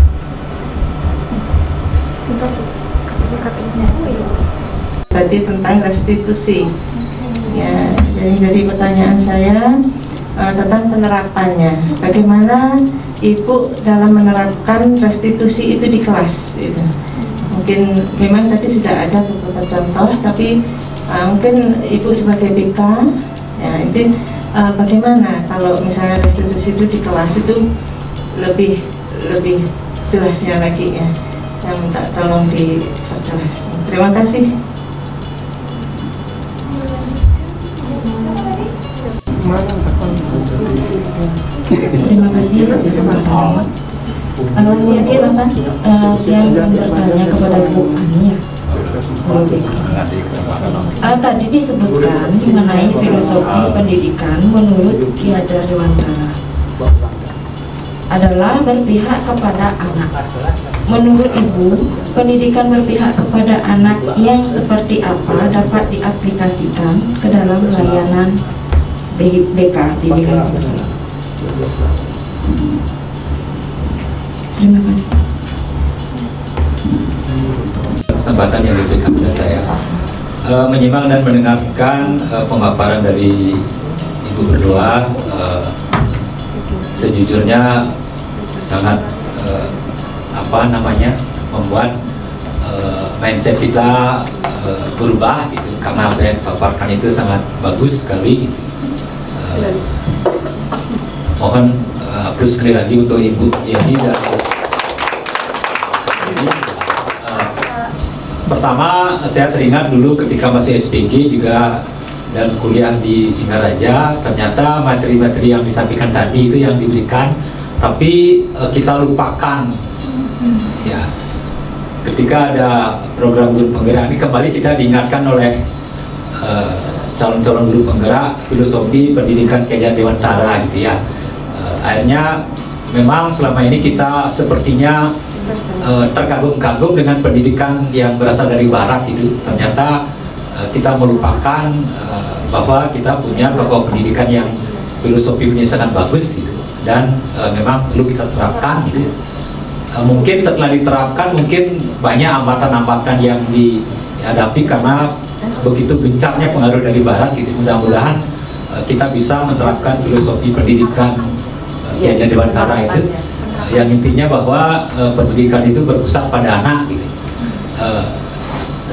Tadi tentang restitusi. Ya, jadi pertanyaan saya tentang penerapannya. Bagaimana Ibu dalam menerapkan restitusi itu di kelas? Gitu. Mungkin memang tadi sudah ada beberapa contoh, tapi mungkin Ibu sebagai BK, ya itu bagaimana kalau misalnya restitusi itu di kelas itu lebih jelasnya lagi ya. Saya minta tolong diperjelas. Terima kasih. Terima kasih atas kesempatan. Mungkin yang bertanya kepada Bu Ani ya. Tadi disebutkan mengenai filosofi pendidikan menurut Ki Hajar Dewantara adalah berpihak kepada anak. Menurut Ibu, pendidikan berpihak kepada anak yang seperti apa dapat diaplikasikan ke dalam layanan BK bimbingan khusus? Terima kasih. Kesempatan yang diberikan kepada saya. menyimak dan mendengarkan pemaparan dari Ibu berdua. Sejujurnya sangat membuat mindset kita berubah gitu, karena apa yang dipaparkan itu sangat bagus sekali gitu. Mohon plus sekali lagi untuk Ibu Yani dan pertama saya teringat dulu ketika masih SPG juga dan kuliah di Singaraja, ternyata materi-materi yang disampaikan tadi itu yang diberikan, tapi kita lupakan ya. Ketika ada program guru penggerak ini kembali kita diingatkan oleh calon-calon guru penggerak filosofi pendidikan Ki Hajar Dewantara gitu ya. Akhirnya memang selama ini kita sepertinya terkagum-kagum dengan pendidikan yang berasal dari barat itu. Ternyata kita melupakan bahwa kita punya tokoh pendidikan yang filosofinya sangat bagus gitu. Dan memang perlu kita terapkan gitu. Mungkin setelah diterapkan mungkin banyak hambatan-hambatan yang dihadapi karena begitu gencarnya pengaruh dari barat gitu. Mudah-mudahan kita bisa menerapkan filosofi pendidikan Ki Hajar Dewantara itu yang intinya bahwa pendidikan itu berpusat pada anak gitu.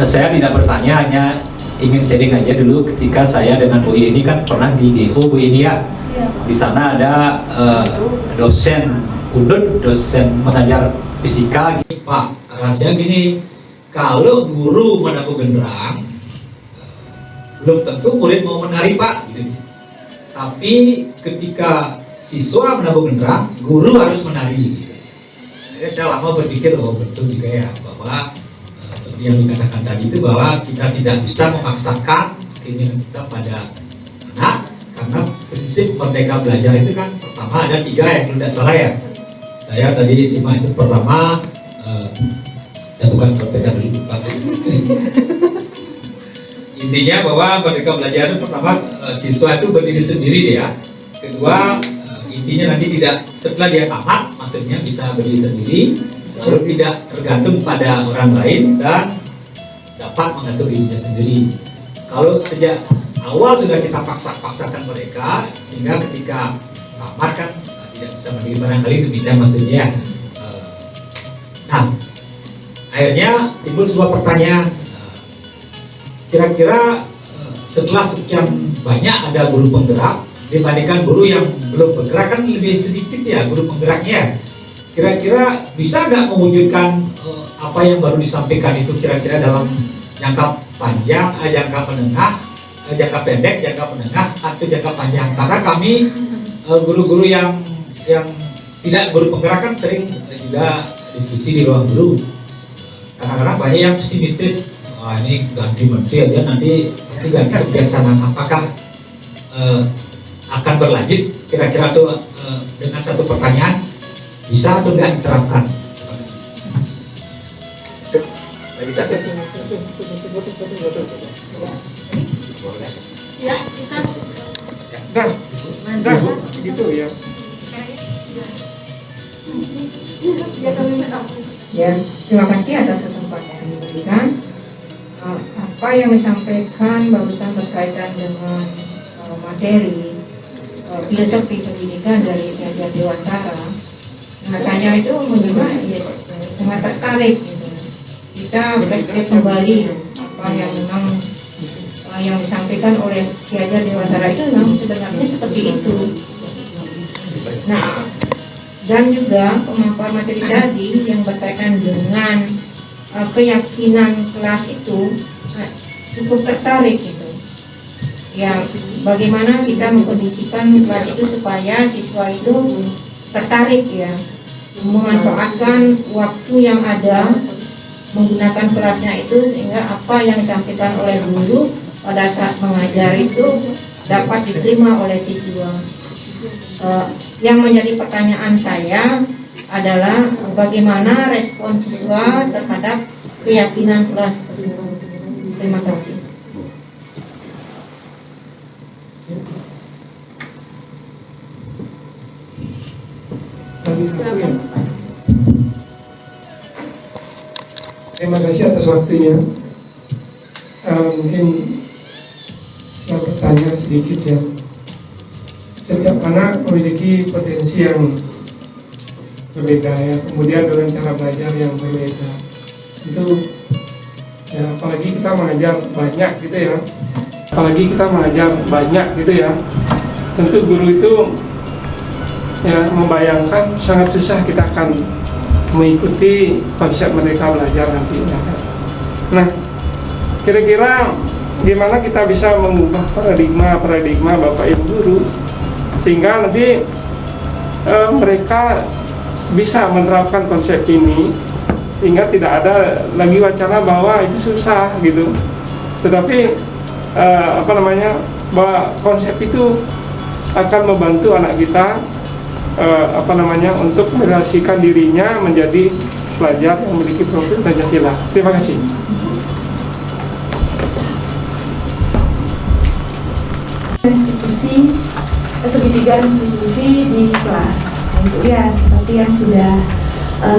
Saya tidak bertanya, hanya ingin sharing aja dulu. Ketika saya dengan Bu ini kan pernah di DO Bu ini ya. Di sana ada dosen UNUD, dosen mengajar fisika gitu. Pak, rahasia gini, kalau guru menabuh genderang belum tentu murid mau menari Pak gitu. Tapi ketika siswa menabuh genderang, guru harus menari gitu. Jadi saya lama berpikir, oh betul juga ya, bahwa seperti yang dikatakan tadi itu, bahwa kita tidak bisa memaksakan keinginan kita pada anak, karena prinsip merdeka belajar itu kan pertama ada 3 yang tidak salah ya. Saya tadi simak itu pertama, saya bukan merdeka dulu pasti. Intinya bahwa merdeka belajar itu pertama siswa itu berdiri sendiri ya. Kedua, intinya nanti tidak setelah dia tamat maksudnya bisa berdiri sendiri, lalu tidak tergantung pada orang lain dan dapat mengatur dirinya sendiri. Kalau sejak awal sudah kita paksakan mereka sehingga ketika tamat kan tidak bisa berdiri, barangkali demikian maksudnya. Nah, akhirnya timbul sebuah pertanyaan, kira-kira setelah sekian banyak ada guru penggerak dibandingkan guru yang belum bergerak kan lebih sedikit ya guru penggeraknya. Kira-kira bisa nggak mewujudkan apa yang baru disampaikan itu kira-kira dalam jangka panjang, jangka menengah, jangka pendek, jangka menengah, atau jangka panjang? Karena kami guru-guru yang tidak guru penggerak kan sering juga diskusi di ruang guru. Kadang-kadang banyak yang pesimistis, wah ini ganti menteri aja nanti pasti ganti kebijaksanaan. Apakah akan berlanjut kira-kira tuh dengan satu pertanyaan, bisa atau enggak diterapkan? Bisa kan? Ya, bisa. Dah, gitu ya. Ya, terima kasih atas kesempatan yang diberikan. Apa yang disampaikan barusan berkaitan dengan materi filosofi pendidikan dari Ki Hajar Dewantara, rasanya itu menurut ya, sangat tertarik gitu. Kita flashback kembali apa yang memang yang disampaikan oleh Ki Hajar Dewantara itu memang sebenarnya seperti itu. Nah, dan juga pemaparan materi tadi yang berkaitan dengan keyakinan kelas itu cukup tertarik gitu. Ya, bagaimana kita mengkondisikan kelas itu supaya siswa itu tertarik ya, memanfaatkan waktu yang ada, menggunakan kelasnya itu sehingga apa yang disampaikan oleh guru pada saat mengajar itu dapat diterima oleh siswa. Yang menjadi pertanyaan saya adalah bagaimana respon siswa terhadap keyakinan kelas tersebut. Terima kasih. Terima kasih atas waktunya. mungkin saya bertanya sedikit ya. Setiap anak memiliki potensi yang berbeda ya, kemudian dengan cara belajar yang berbeda. Itu ya, apalagi kita mengajar banyak gitu ya. Apalagi kita mengajar banyak gitu ya. Tentu guru itu ya membayangkan sangat susah kita akan mengikuti konsep mereka belajar nantinya. Nah, kira-kira gimana kita bisa mengubah paradigma Bapak Ibu guru sehingga nanti mereka bisa menerapkan konsep ini sehingga tidak ada lagi wacana bahwa itu susah gitu. Tetapi bahwa konsep itu akan membantu anak kita untuk merelasikan dirinya menjadi pelajar yang memiliki profil Pancasila. Terima kasih. Segitiga institusi di kelas. Itu ya seperti yang sudah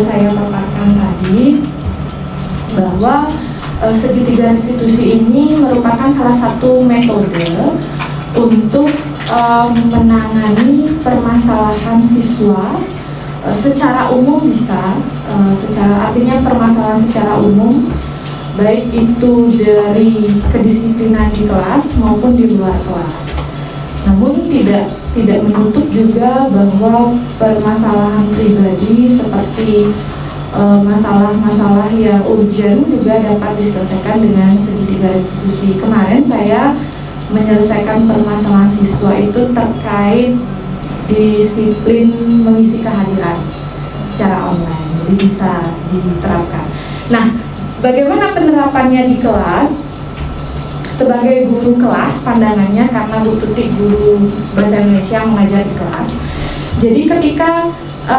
saya paparkan tadi, bahwa segitiga institusi ini merupakan salah satu metode untuk menangani permasalahan siswa secara umum bisa, artinya permasalahan secara umum, baik itu dari kedisiplinan di kelas maupun di luar kelas. Namun tidak menutup juga bahwa permasalahan pribadi seperti masalah-masalah yang urgent juga dapat diselesaikan dengan segitiga institusi. Kemarin saya menyelesaikan permasalahan siswa itu terkait disiplin mengisi kehadiran secara online, jadi bisa diterapkan. Nah, bagaimana penerapannya di kelas? Sebagai guru kelas, pandangannya karena Bu Tuti guru bahasa Indonesia mengajar di kelas. Jadi ketika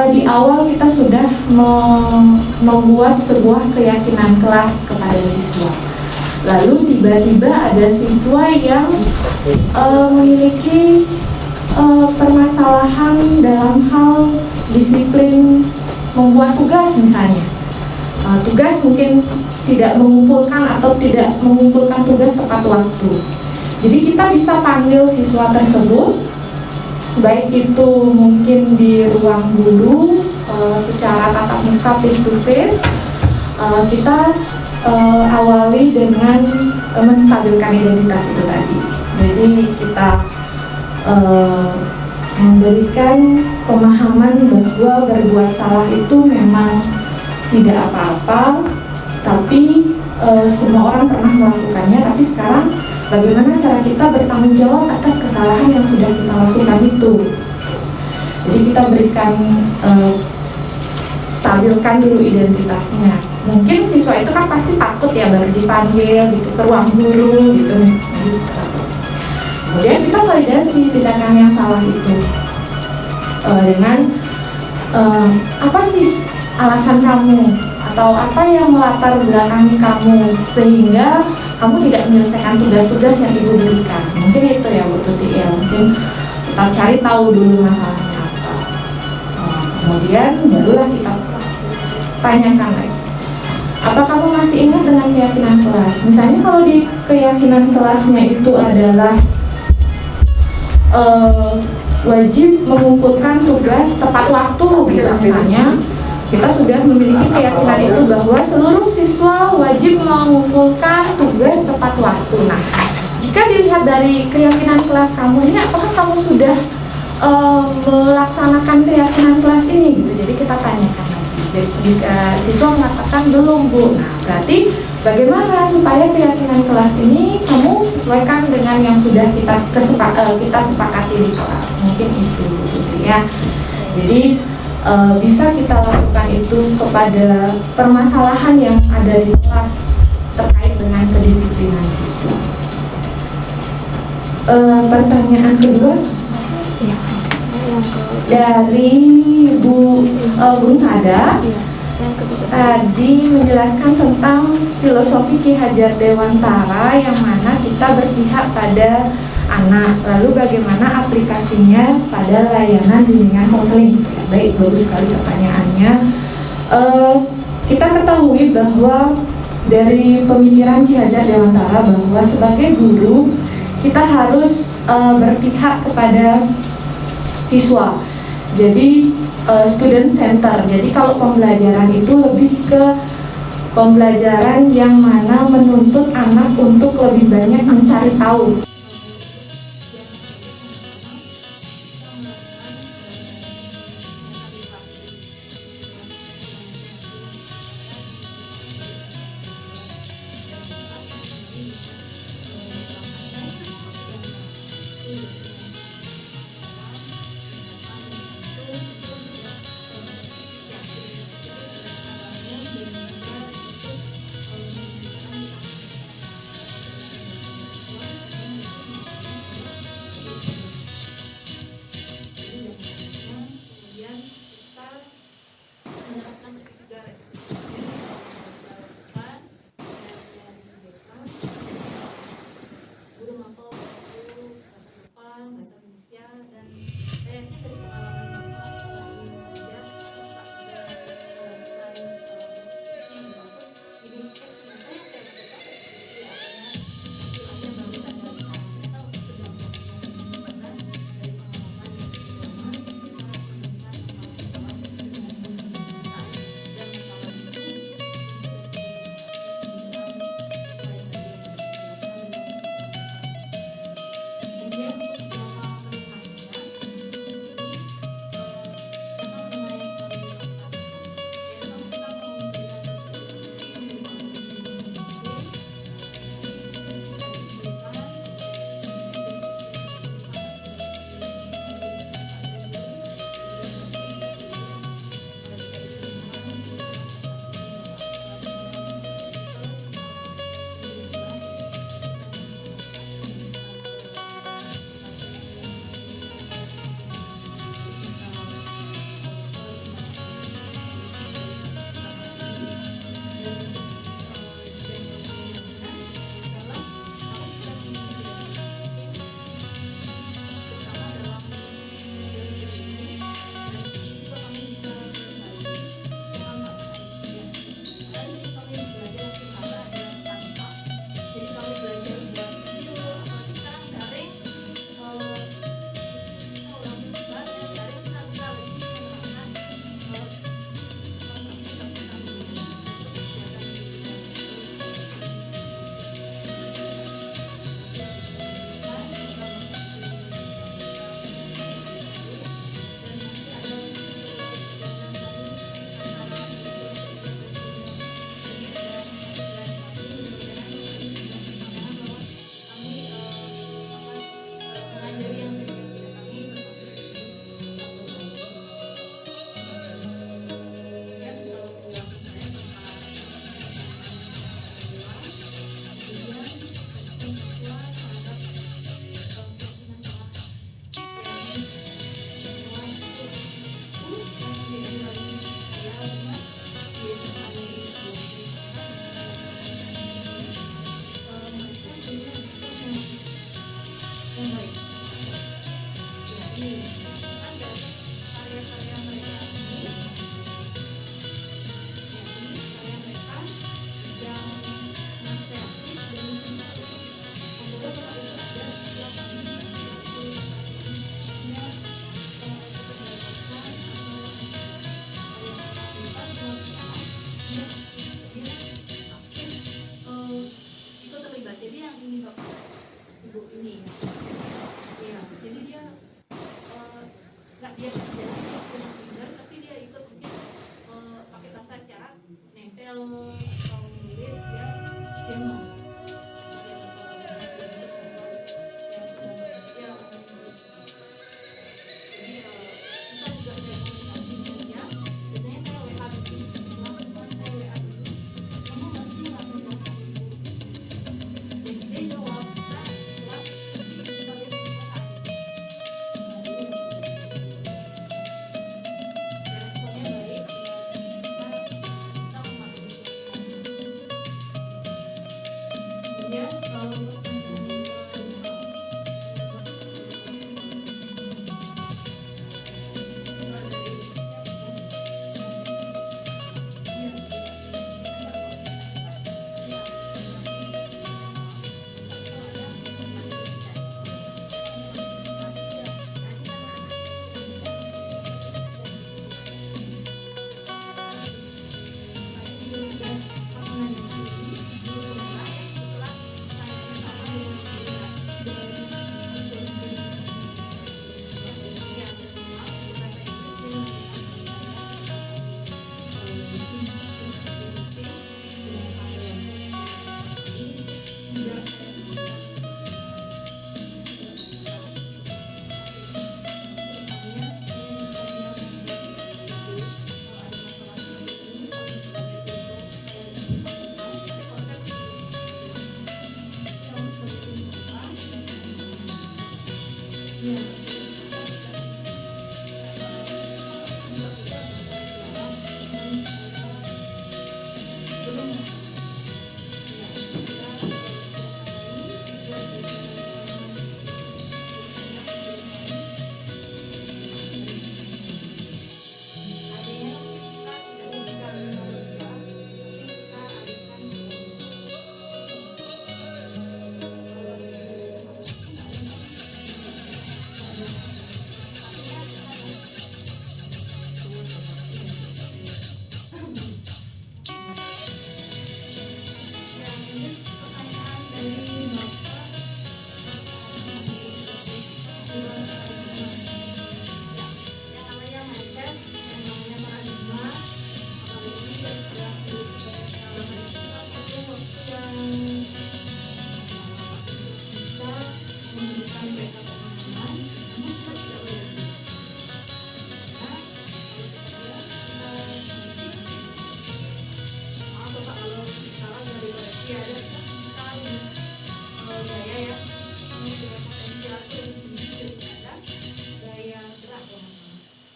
di awal kita sudah membuat sebuah keyakinan kelas kepada siswa. Lalu tiba-tiba ada siswa yang memiliki permasalahan dalam hal disiplin membuat tugas misalnya. Tugas mungkin tidak mengumpulkan tugas tepat waktu. Jadi kita bisa panggil siswa tersebut, baik itu mungkin di ruang guru secara tatap muka face to face. Kita awali dengan menstabilkan identitas itu tadi. Jadi kita memberikan pemahaman bahwa berbuat salah itu memang tidak apa-apa, tapi semua orang pernah melakukannya. Tapi sekarang bagaimana cara kita bertanggung jawab atas kesalahan yang sudah kita lakukan itu. Jadi kita berikan stabilkan dulu identitasnya. Mungkin siswa itu kan pasti takut ya baru dipanggil gitu ke ruang guru gitu. Kemudian kita validasi tindakan yang salah itu dengan apa sih alasan kamu atau apa yang melatar belakangi kamu sehingga kamu tidak menyelesaikan tugas-tugas yang ibu berikan. Mungkin itu ya Bu Tuti ya, mungkin kita cari tahu dulu masalahnya apa. Kemudian barulah kita tanyakan lagi, apa kamu masih ingat dengan keyakinan kelas? Misalnya kalau di keyakinan kelasnya itu adalah wajib mengumpulkan tugas tepat waktu gitu misalnya, kita sudah memiliki keyakinan itu bahwa seluruh siswa wajib mengumpulkan tugas tepat waktu. Nah, jika dilihat dari keyakinan kelas kamu ini, apakah kamu sudah melaksanakan keyakinan kelas ini gitu? Jadi kita tanyakan lagi. Jika siswa mengatakan belum Bu, nah berarti bagaimana supaya keyakinan kelas ini kamu sesuaikan dengan yang sudah kita sepakati di kelas? Mungkin itu gitu ya. Jadi bisa kita lakukan itu kepada permasalahan yang ada di kelas terkait dengan kedisiplinan siswa. Pertanyaan kedua dari Bu Sada tadi menjelaskan tentang filosofi Ki Hajar Dewantara yang mana kita berpihak pada anak, lalu bagaimana aplikasinya pada layanan bimbingan konseling. Baik, bagus sekali pertanyaannya. Kita ketahui bahwa dari pemikiran Ki Hajar Dewantara bahwa sebagai guru kita harus berpihak kepada siswa. Jadi student center. Jadi kalau pembelajaran itu lebih ke pembelajaran yang mana menuntut anak untuk lebih banyak mencari tahu.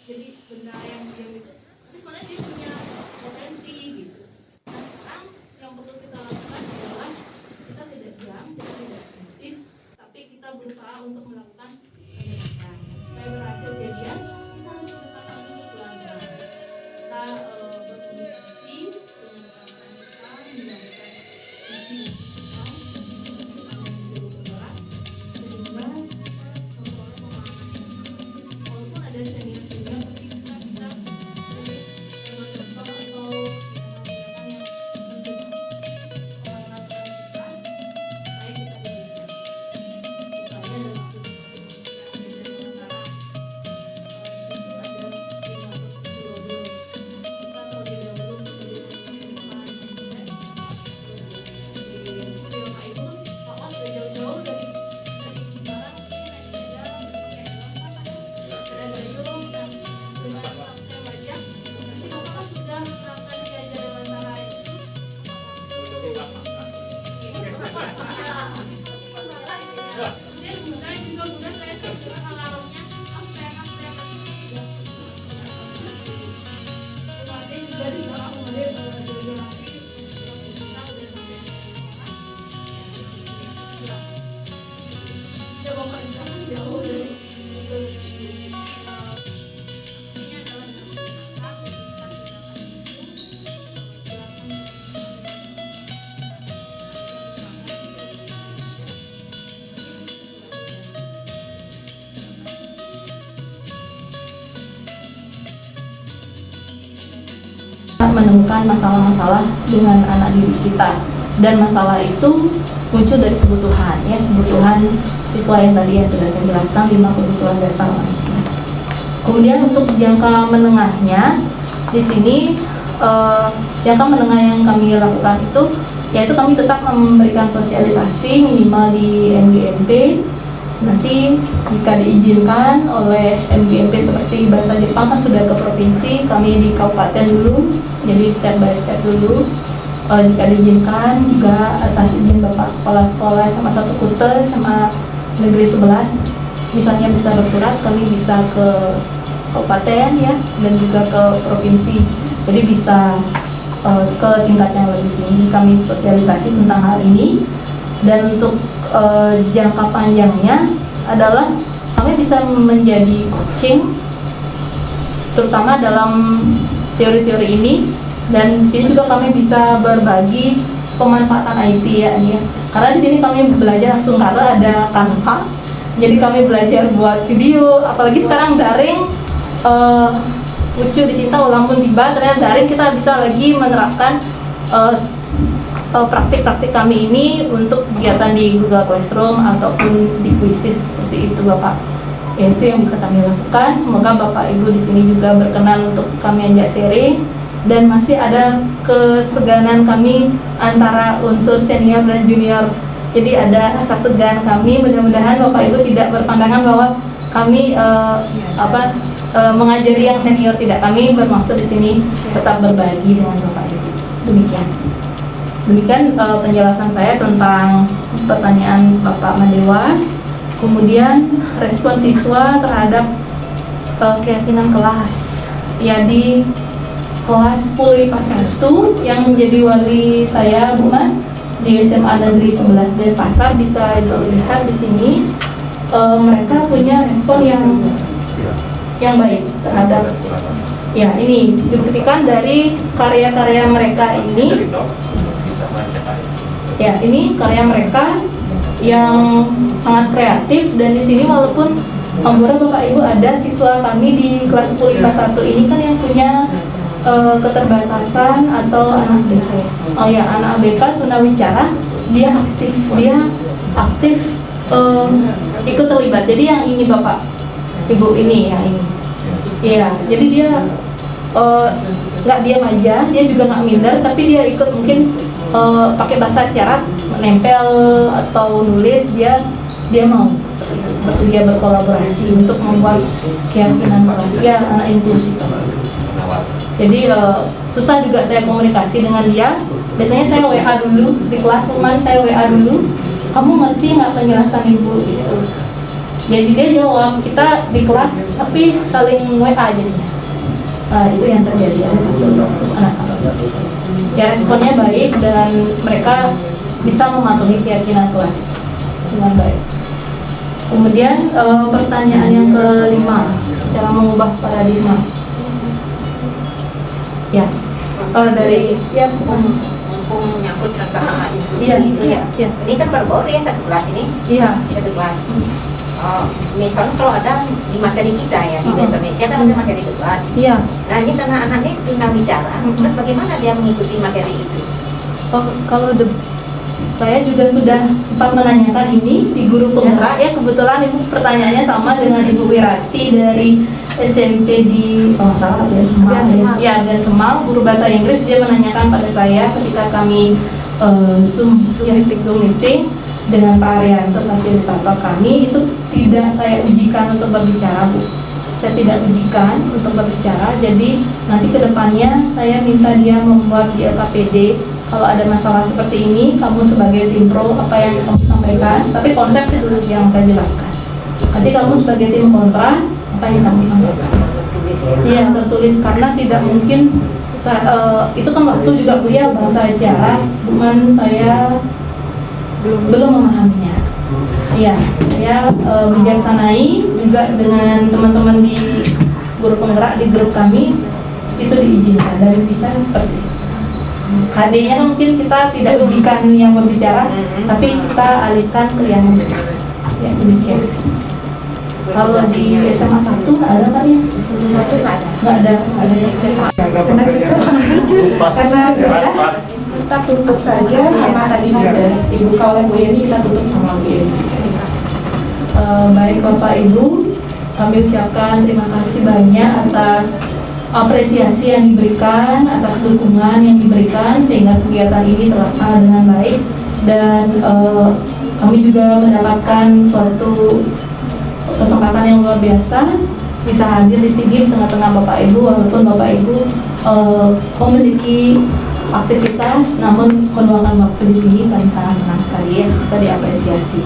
jadi benda yang diam itu, tapi sebenarnya dia punya potensi gitu. Nah sekarang yang perlu kita lakukan adalah kita tidak diam, kita tidak statis, tapi kita berusaha untuk melakukan pendekatan. Supaya berhasil jadian, kita harus pendekatan dulu pelan-pelan. Kita berkomunikasi dengan rekan-rekan kita, menyampaikan visi kita, pendekatan yang jauh berat, sehingga memperoleh pemahaman yang sama. Walaupun ada senior juga, tapi kita bisa dengan contoh atau tindakan yang mendukung pemahaman kita, supaya kita diberikan. Misalnya dalam menemukan masalah-masalah dengan anak didik kita, dan masalah itu muncul dari kebutuhan, ya, kebutuhan siswa yang tadi yang sudah saya jelaskan, 5 kebutuhan dasar manusia. Kemudian untuk jangka menengahnya, di sini jangka menengah yang kami lakukan itu, yaitu kami tetap memberikan sosialisasi minimal di MGMP. Nanti jika diizinkan oleh MGMP seperti bahasa Jepang kan sudah ke provinsi, kami di kabupaten dulu, jadi step by step dulu. Jika diizinkan juga atas izin Bapak Kepala Sekolah sama satu Kuter sama Negeri 11, misalnya bisa bersurat, kami bisa ke kabupaten ya, dan juga ke provinsi. Jadi bisa ke tingkat yang lebih tinggi, kami sosialisasi tentang hal ini. Dan untuk jangka panjangnya adalah kami bisa menjadi coaching, terutama dalam teori-teori ini. Dan di sini juga kami bisa berbagi pemanfaatan IT ya, ini ya. Karena di sini kami belajar langsung karena ada Canva, jadi kami belajar buat video, apalagi sekarang daring. Lucu dicinta ulang pun tiba, ternyata daring kita bisa lagi menerapkan praktik-praktik kami ini untuk kegiatan di Google Classroom ataupun di Quizzes seperti itu Bapak. Ya, itu yang bisa kami lakukan. Semoga Bapak Ibu di sini juga berkenan untuk kami ajak sharing, dan masih ada keseganan kami antara unsur senior dan junior. Jadi ada rasa segan kami. Mudah-mudahan Bapak Ibu tidak berpandangan bahwa kami mengajari yang senior, tidak. Kami bermaksud di sini tetap berbagi dengan Bapak Ibu. Demikian penjelasan saya tentang pertanyaan Bapak Madewas. Kemudian respon siswa terhadap keyakinan kelas. Ya, di kelas 10 IPA 1 yang menjadi wali saya Bu Man di SMA Negeri 11 Denpasar, bisa dilihat di sini mereka punya respon yang baik terhadap, ya, ini dibuktikan dari karya-karya mereka ini. Ya, ini karya mereka yang sangat kreatif, dan di sini walaupun Bapak Ibu ada siswa kami di kelas 10 IPA 1 ini kan yang punya keterbatasan atau anak BK. Oh ya, anak BK tunawicara, dia aktif ikut terlibat. Jadi yang ini Bapak Ibu ini, yang ini. Iya, jadi dia nggak diam aja, dia juga nggak minder, tapi dia ikut mungkin pakai bahasa isyarat, menempel atau nulis, dia mau bersedia berkolaborasi untuk membuat keyakinan kelas. Ya, anak inklusi. Jadi susah juga saya komunikasi dengan dia. Biasanya saya WA dulu di kelas, teman saya WA dulu. Kamu ngerti nggak penjelasan ibu gitu? Jadi dia jawab, kita di kelas tapi saling WA jadinya. Itu yang terjadi, ada satu anak. Ya responnya baik dan mereka bisa mematuhi keyakinan kelas dengan baik. Kemudian pertanyaan yang kelima, cara mengubah paradigma. Ya, dari ya menyangkut tentang iya, iya. Ini kan baru-baru ya satu kelas ini. Iya. Satu kelas. Misalnya kalau ada di materi kita ya di bahasa Indonesia kan ada materi debat. Iya. Nah ini karena anak-anak ini tentang bicara, terus bagaimana dia mengikuti materi itu? Kalau saya juga sudah sempat menanyakan ini di guru penggerak ya, kebetulan ibu pertanyaannya sama dengan Ibu Wirati dari SMP di salah ya Semal ya dan Semal, guru bahasa Inggris. Dia menanyakan pada saya ketika kami Zoom meeting dengan Pak Arianto fasilitator kami, itu tidak saya ujikan untuk berbicara, Bu. Saya tidak ujikan untuk berbicara, jadi nanti kedepannya saya minta dia membuat di LKPD. Kalau ada masalah seperti ini, kamu sebagai tim pro apa yang kamu sampaikan, tapi konsepnya dulu yang saya jelaskan. Nanti kamu sebagai tim kontra apa yang kamu sampaikan. Iya, tertulis, karena tidak mungkin itu kan waktu juga Bu ya bahasa isyarat, cuman saya belum memahaminya. Iya, saya bijaksanai juga dengan teman-teman di guru penggerak di grup kami itu diizinkan dan bisa seperti itu. HD-nya mungkin kita tidak ujikan yang berbicara, tapi kita alihkan ke yang menulis. Ya, demikian. Kalau di SMA 1 nggak ada kan ya? Nggak ada SMA. Karena sudah kita tutup saja, karena tadi sudah dibuka oleh Bu Yeni, kita tutup sama Bu Yeni. Baik Bapak Ibu, kami ucapkan terima kasih banyak atas apresiasi yang diberikan, atas dukungan yang diberikan sehingga kegiatan ini terlaksana dengan baik, dan kami juga mendapatkan suatu kesempatan yang luar biasa bisa hadir di sini di tengah-tengah Bapak Ibu, walaupun Bapak Ibu memiliki aktivitas namun meluangkan waktu di sini, kami sangat senang sekali ya bisa diapresiasi.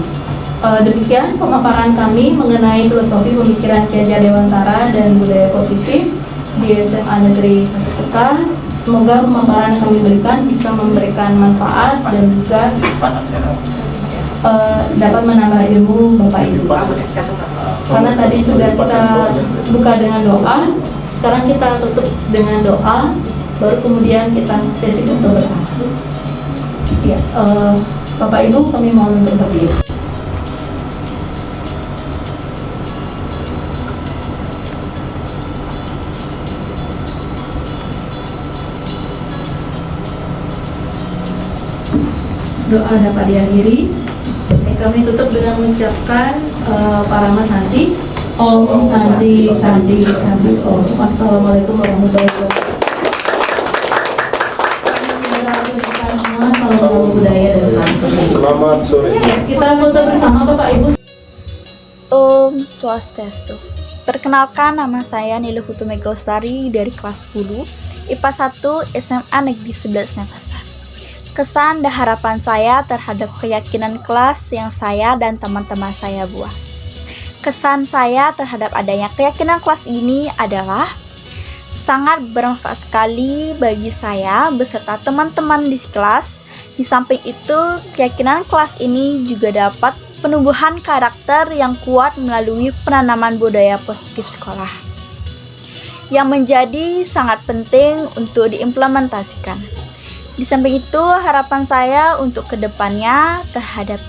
Demikian pemaparan kami mengenai filosofi pemikiran Ki Hajar Dewantara dan budaya positif di SMA Negeri 1 Tegal. Semoga pemaparan yang kami berikan bisa memberikan manfaat dan juga dapat menambah ilmu Bapak Ibu. Karena tadi sudah kita buka dengan doa, sekarang kita tutup dengan doa, baru kemudian kita sesi foto bersama. Ya, Bapak Ibu kami mohon untuk berdiri. Doa dapat dihadiri. Kami tutup dengan mengucapkan Parama Santi. Om Santi Santi Santi Om. Wassalamualaikum warahmatullahi wabarakatuh. Salam budaya dan santun. Selamat sore. Kita foto bersama Bapak Ibu. Om Swastiastu. Perkenalkan, nama saya Niluh Hutu Megalstari dari kelas 10 IPA 1 SMA Negeri 11 Navasa. Kesan dan harapan saya terhadap keyakinan kelas yang saya dan teman-teman saya buat. Kesan saya terhadap adanya keyakinan kelas ini adalah sangat bermanfaat sekali bagi saya beserta teman-teman di kelas. Di samping itu, keyakinan kelas ini juga dapat penumbuhan karakter yang kuat melalui penanaman budaya positif sekolah, yang menjadi sangat penting untuk diimplementasikan. Di samping itu, harapan saya untuk kedepannya terhadap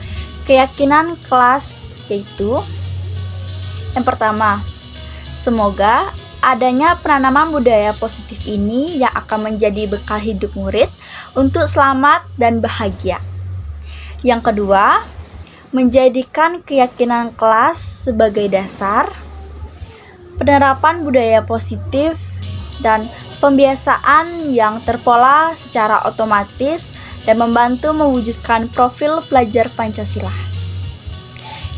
keyakinan kelas yaitu yang pertama, semoga adanya penanaman budaya positif ini yang akan menjadi bekal hidup murid untuk selamat dan bahagia. Yang kedua, menjadikan keyakinan kelas sebagai dasar penerapan budaya positif dan pembiasaan yang terpola secara otomatis dan membantu mewujudkan profil pelajar Pancasila.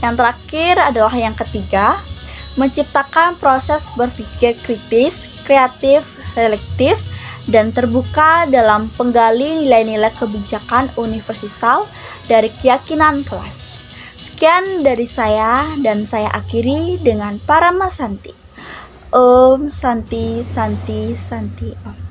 Yang terakhir adalah yang ketiga, menciptakan proses berpikir kritis, kreatif, reflektif, dan terbuka dalam penggali nilai-nilai kebijakan universal dari keyakinan kelas. Sekian dari saya dan saya akhiri dengan Parama Santi. Om Santi Santi Santi Om.